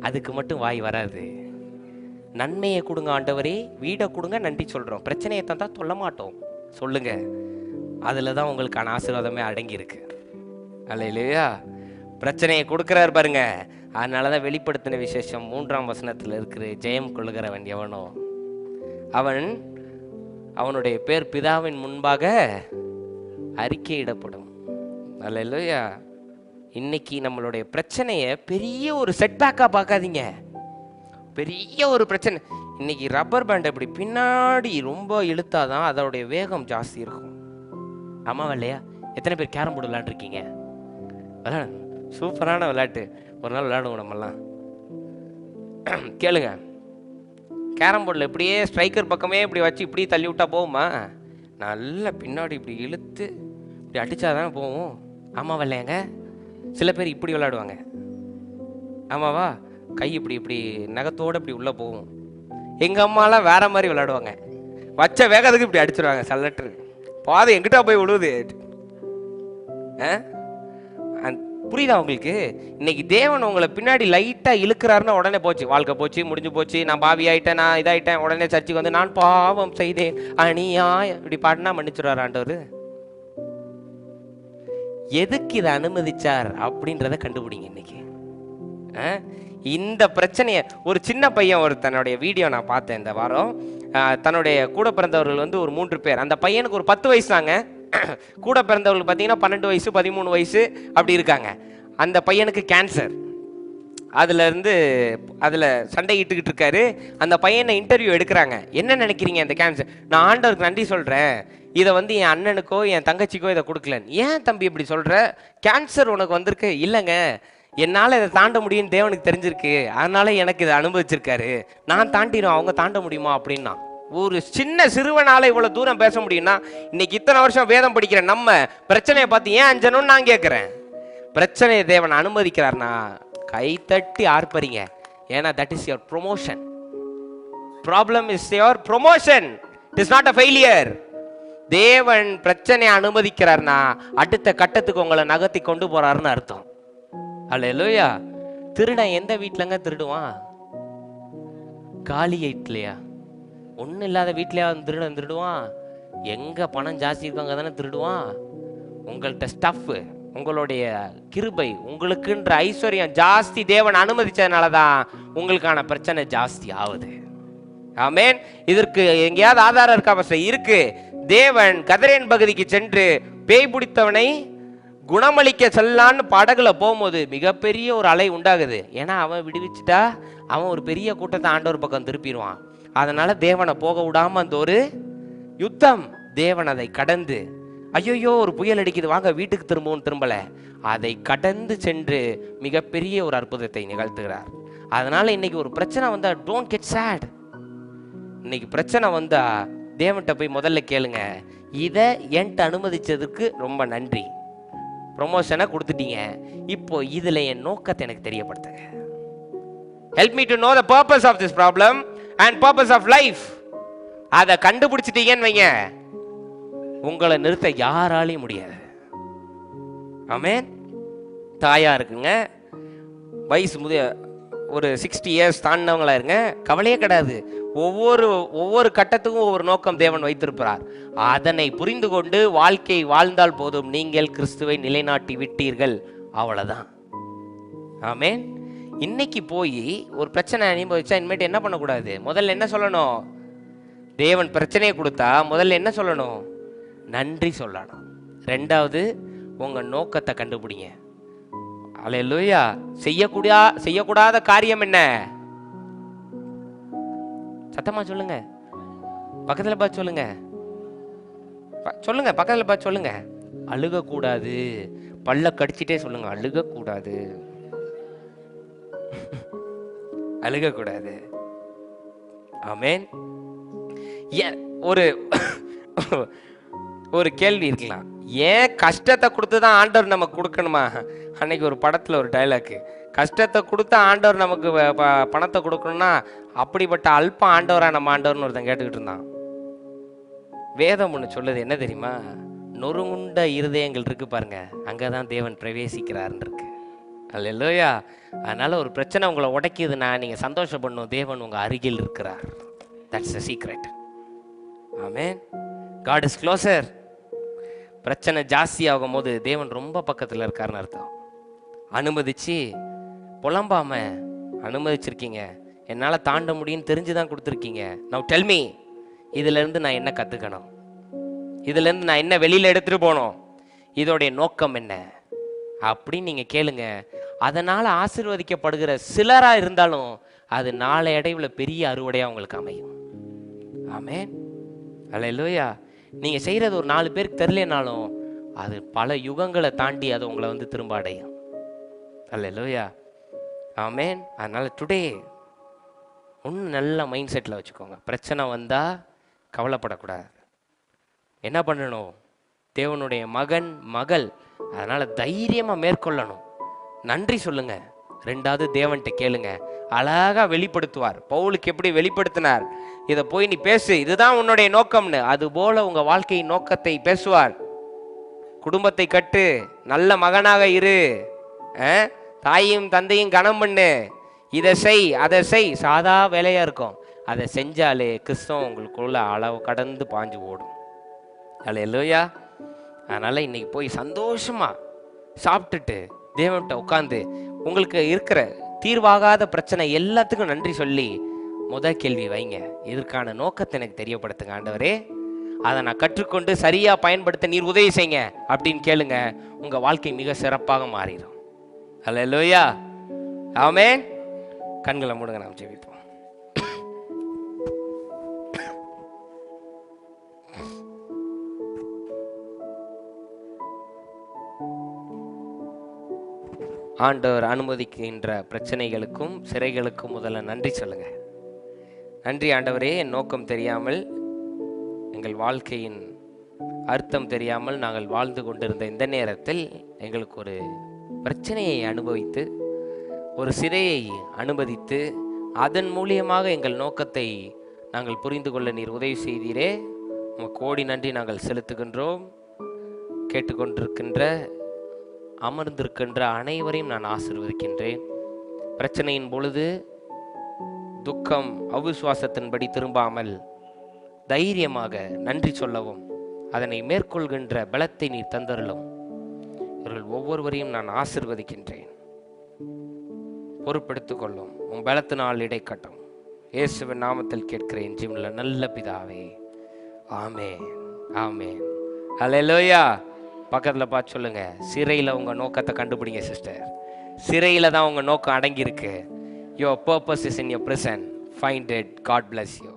அதுக்கு மட்டும் வாய் வராது. நன்மையை கொடுங்க ஆண்டவரே, வீடை கொடுங்க, நன்றி சொல்றோம். பிரச்சனையை தந்தா சொல்ல மாட்டோம், சொல்லுங்க. அதுல தான் உங்களுக்கான ஆசீர்வாதமே அடங்கி இருக்கு. அல்லேலூயா. பிரச்சனையை கொடுக்கிறார் பாருங்க. அதனாலதான் வெளிப்படுத்தின விசேஷம் 3ஆம் வசனத்துல இருக்கிற, ஜெயம் கொள்ளுகிறவன் எவனோ அவனுடைய பேர் பிதாவின் முன்பாக அறிக்கையிடப்படும். அல்லேலூயா. இன்னைக்கு நம்மளுடைய பிரச்சனையை பெரிய ஒரு செட்பேக்கா பார்க்காதீங்க. பெரிய ஒரு பிரச்சனை இன்னைக்கு ரப்பர் பேண்ட் இப்படி பின்னாடி ரொம்ப இழுத்தாதான் அதோடைய வேகம் ஜாஸ்தி இருக்கும். ஆமாவா இல்லையா? எத்தனை பேர் கேரம் போர்டு விளையாண்டுருக்கீங்க? விளையாடுங்க, சூப்பரான விளையாட்டு. ஒரு நாள் விளையாடுவோம் நம்மலாம். கேளுங்க, கேரம் போர்டில் இப்படியே ஸ்ட்ரைக்கர் பக்கமே இப்படி வச்சு இப்படி தள்ளி விட்டா போகுமா? நல்லா பின்னாடி இப்படி இழுத்து இப்படி அடித்தாதானே போகும். ஆமாவா இல்லையாங்க? சில பேர் இப்படி விளையாடுவாங்க. ஆமாவா? கை இப்படி இப்படி நகத்தோடு இப்படி உள்ளே போகும். எங்கள் அம்மாலாம் வேற மாதிரி விளையாடுவாங்க. வச்ச வேகத்துக்கு இப்படி அடிச்சிருவாங்க. சல்லட்டு பாதை எங்கிட்ட போய் விழுவுது. புரியுதா உங்களுக்கு? இன்னைக்கு தேவன் உங்களை பின்னாடி லைட்டாக இழுக்கிறாருன்னா உடனே போச்சு, வாழ்க்கை போச்சு, முடிஞ்சு போச்சு, நான் பாவி ஆயிட்டேன், நான் இதாயிட்டேன். உடனே சர்ச்சுக்கு வந்து நான் பாவம் செய்தேன் அநியாயம் இப்படி பாடினா மன்னிச்சுடுவார் ஆண்டவர். எதுக்கு இதை அனுமதிச்சார் அப்படின்றத கண்டுபிடிங்க இன்னைக்கு. இந்த பிரச்சனையை ஒரு சின்ன பையன் ஒரு தன்னுடைய வீடியோ நான் பார்த்தேன் இந்த வாரம். தன்னுடைய கூட பிறந்தவர்கள் வந்து ஒரு 3 பேர். அந்த பையனுக்கு ஒரு 10 வயசு தாங்க. கூட பிறந்தவர்கள் பார்த்தீங்கன்னா 12 வயசு 13 வயசு அப்படி இருக்காங்க. அந்த பையனுக்கு கேன்சர். அதில் சண்டையிட்டுக்கிட்டு இருக்காரு. அந்த பையனை இன்டர்வியூ எடுக்கிறாங்க. என்ன நினைக்கிறீங்க இந்த கேன்சர்? நான் ஆண்டவருக்கு நன்றி சொல்கிறேன், இதை வந்து என் அண்ணனுக்கோ என் தங்கச்சிக்கோ இதை கொடுக்கலன்னு. ஏன் தம்பி இப்படி சொல்கிற? கேன்சர் உனக்கு வந்திருக்கு. இல்லைங்க, என்னால் இதை தாண்ட முடியும்னு தேவனுக்கு தெரிஞ்சிருக்கு, அதனால எனக்கு இதை அனுபவிச்சிருக்காரு. நான் தாண்டிடும், அவங்க தாண்ட முடியுமா அப்படின்னா. ஒரு சின்ன சிறுவனால இவ்வளோ தூரம் பேச முடியும்னா இன்னைக்கு இத்தனை வருஷம் வேதம் படிக்கிற நம்ம பிரச்சனையை பார்த்து ஏன் அஞ்சணும்னு நான் கேட்குறேன். பிரச்சனையை தேவன் அனுமதிக்கிறார்னா கைத்தட்டி ஆர்ப்பரிங்க. ஏன்னா that is your promotion. Problem is your promotion, it is not a failure. தேவன் பிரச்சனையை அனுமதிக்கிறார்னா அடுத்த கட்டத்துக்கு உங்களை நகர்த்தி கொண்டு போறாருன்னு அர்த்தம். அல்லேலூயா. திருடன் எந்த வீட்டிலங்க திருடுவான்? காலி வீட்லையா? ஒன்றும் இல்லாத வீட்லையா திருடன் திருடுவான்? எங்க பணம் ஜாஸ்தி இருக்காங்க தானே திருடுவான். உங்கள்கிட்ட ஸ்டஃப், உங்களுடைய கிருபை, உங்களுக்குன்ற ஐஸ்வர்யம் ஜாஸ்தி தேவன் அனுமதிச்சதுனால தான் உங்களுக்கான பிரச்சனை ஜாஸ்தி ஆகுது. ஆமேன். இதற்கு எங்கேயாவது ஆதாரம் இருக்கா? இருக்கு. தேவன் கதரேன் பகுதிக்கு சென்று பேய் பிடித்தவனை குணமளிக்க செல்லான்னு படகுல போகும்போது மிகப்பெரிய ஒரு அலை உண்டாகுது. ஏன்னா அவன் விடுவிச்சுட்டா அவன் ஒரு பெரிய கூட்டத்தை ஆண்டவர் பக்கம் திருப்பிடுவான். அதனால தேவனை போக விடாம அந்த ஒரு யுத்தம். தேவன் அதை கடந்து, ஐயோ ஒரு புயல் அடிக்குது வாங்க வீட்டுக்கு திரும்பவும் திரும்பல, அதை கடந்து சென்று மிகப்பெரிய ஒரு அற்புதத்தை நிகழ்த்துகிறார். அதனால இன்னைக்கு ஒரு பிரச்சனை வந்தா டோன்ட் கெட் சேட். இன்னைக்கு பிரச்சனை வந்தா தேவன்கிட்ட போய் முதல்ல கேளுங்க, இதை என்கிட்ட அனுமதிச்சதுக்கு ரொம்ப நன்றி. ப்ரொமோஷனை கொடுத்துட்டீங்க, இப்போ இதுல என் நோக்கத்தை எனக்கு தெரியப்படுத்துங்க. Help me to know the purpose of this problem and purpose of life. அதை கண்டுபிடிச்சிட்டீங்கன்னு வைங்க, உங்களை நிறுத்த யாராலையும் முடியாது. ஆமென். தாயா இருக்குங்க, வயசு ஒரு 60 இயர்ஸ் தாண்டினவங்களா இருங்க, கவலையே கிடையாது. ஒவ்வொரு கட்டத்துக்கும் ஒவ்வொரு நோக்கம் தேவன் வைத்திருப்பார். அதனை புரிந்து கொண்டு வாழ்க்கை வாழ்ந்தால் போதும், நீங்கள் கிறிஸ்துவை நிலைநாட்டி விட்டீர்கள், அவ்வளவுதான். ஆமென். இன்னைக்கு போய் ஒரு பிரச்சனை அனுபவிச்சா இனிமேட்டு என்ன பண்ணக்கூடாது? முதல்ல என்ன சொல்லணும்? தேவன் பிரச்சனையை கொடுத்தா முதல்ல என்ன சொல்லணும்? நன்றி சொல்லணும். ரெண்டாவது, உங்க நோக்கத்தை கண்டுபிடிங்க. அல்லேலூயா. செய்யக்கூடாத காரியம் என்ன? சத்தமா சொல்லுங்க, பக்கத்துல பார்த்து சொல்லுங்க, பக்கத்துல பார்த்து சொல்லுங்க. அழுக கூடாது. பல்ல கடிச்சிட்டே சொல்லுங்க, அழுக கூடாது, அழுக கூடாது. ஆமென். ஒரு கேள்வி இருக்கலாம், ஏன் கஷ்டத்தை கொடுத்து தான் ஆண்டவர் நமக்கு கொடுக்கணுமா? அன்னைக்கு ஒரு படத்துல ஒரு டைலாக், கஷ்டத்தை கொடுத்தா ஆண்டவர் நமக்கு பணத்தை கொடுக்கணும்னா அப்படிப்பட்ட அல்ப ஆண்டவரா நம்ம ஆண்டவர்னு ஒருத்தன் கேட்டுக்கிட்டு இருந்தான். வேதம் ஒன்று சொல்லுது, என்ன தெரியுமா? நொறுங்குண்ட இருதயங்கள் இருக்கு பாருங்க, அங்கதான் தேவன் பிரவேசிக்கிறார்னு இருக்கு. அல்லேலூயா. அதனால ஒரு பிரச்சனை உங்களை உடைக்குதுன்னா நீங்க சந்தோஷப்படணும், தேவன் உங்க அருகில் இருக்கிறார். That's a secret. Amen. God is closer. பிரச்சனை ஜாஸ்தி ஆகும் போது தேவன் ரொம்ப பக்கத்தில் இருக்காருன்னு அர்த்தம். அனுமதிச்சு புலம்பாம அனுமதிச்சிருக்கீங்க, என்னால் தாண்ட முடியும்னு தெரிஞ்சுதான் கொடுத்துருக்கீங்க. நவ் டெல் மீ, இதுல இருந்து நான் என்ன கத்துக்கணும்? இதுல இருந்து நான் என்ன வெளியில எடுத்துட்டு போனோம்? இதோடைய நோக்கம் என்ன அப்படின்னு நீங்க கேளுங்க. அதனால் ஆசீர்வதிக்கப்படுகிற சிலராக இருந்தாலும் அது நாளடைவில் பெரிய அறுவடையாக உங்களுக்கு அமையும். ஆமென். அல்லேலூயா. நீங்கள் செய்கிறது ஒரு 4 பேருக்கு தெரியலனாலும் அது பல யுகங்களை தாண்டி அது உங்களை வந்து திரும்ப அடையும். அல்லேலூயா. ஆமென். அதனால் டுடே ஒன்று நல்ல மைண்ட் செட்டில் வச்சுக்கோங்க. பிரச்சனை வந்தால் கவலைப்படக்கூடாது. என்ன பண்ணணும்? தேவனுடைய மகன் மகள், அதனால் தைரியமாக மேற்கொள்ளணும். நன்றி சொல்லுங்க. 2வது தேவன்கிட்ட கேளுங்க, அழகாக வெளிப்படுத்துவார். பவுலுக்கு எப்படி வெளிப்படுத்தினார், இதை போய் நீ பேசு, இதுதான் உன்னுடைய நோக்கம்னு, அதுபோல உங்கள் வாழ்க்கையின் நோக்கத்தை பேசுவார். குடும்பத்தை கட்டு, நல்ல மகனாக இரு, தாயும் தந்தையும் கனம் பண்ணு, இதை செய் அதை செய். சாதா வேலையாக இருக்கும், அதை செஞ்சாலே கிறிஸ்தவம் உங்களுக்குள்ள அளவு கடந்து பாஞ்சு ஓடும். அல்லேலூயா. அதனால் இன்னைக்கு போய் சந்தோஷமாக சாப்பிட்டுட்டு தேவன்கிட்ட உட்காந்து உங்களுக்கு இருக்கிற தீர்வாகாத பிரச்சனை எல்லாத்துக்கும் நன்றி சொல்லி முதல் கேள்வி வைங்க, இதற்கான நோக்கத்தை எனக்கு தெரியப்படுத்துங்க ஆண்டவரே, அதை நான் கற்றுக்கொண்டு சரியாக பயன்படுத்த நீர் உதவி செய்யுங்க அப்படின்னு கேளுங்க. உங்கள் வாழ்க்கை மிக சிறப்பாக மாறிடும். அல்லேலூயா. ஆமென். கண்களை மூடுங்க, நாம் ஜெபிப்போம். ஆண்டவர் அனுமதிக்கின்ற பிரச்சனைகளுக்கும் சிறைகளுக்கும் முதல்ல நன்றி சொல்லுங்க. நன்றி ஆண்டவரே, என் நோக்கம் தெரியாமல், எங்கள் வாழ்க்கையின் அர்த்தம் தெரியாமல் நாங்கள் வாழ்ந்து கொண்டிருந்த இந்த நேரத்தில் எங்களுக்கு ஒரு பிரச்சனையை அனுபவித்து, ஒரு சிறையை அனுமதித்து, அதன் மூலியமாக எங்கள் நோக்கத்தை நாங்கள் புரிந்து கொள்ள நீர் உதவி செய்தீரே. உங்கள் கோடி நன்றி நாங்கள் செலுத்துகின்றோம். கேட்டுக்கொண்டிருக்கின்ற அமர்ந்திருக்கின்ற அனைவரையும் நான் ஆசீர்வதிக்கின்றேன். பிரச்சனையின் பொழுது துக்கம் அவிசுவாசத்தின்படி திரும்பாமல் தைரியமாக நன்றி சொல்லவும், அதனை மேற்கொள்கின்ற பலத்தை நீ தந்தருளும். இவர்கள் ஒவ்வொருவரையும் நான் ஆசீர்வதிக்கின்றேன். பொறுப்பெடுத்துக் கொள்ளும். உன் பலத்தினால் இடைக்கட்டும். இயேசுவின் நாமத்தில் கேட்கிறேன் ஜீவனுள்ள நல்ல பிதாவே. ஆமென். ஆமென். அல்லேலூயா. பக்கத்தில் பார்த்து சொல்லுங்க, சிறையில் உங்கள் நோக்கத்தை கண்டுபிடிங்க சிஸ்டர். சிறையில் தான் உங்கள் நோக்கம் அடங்கியிருக்கு. Your purpose is in your prison. Find it. God bless you.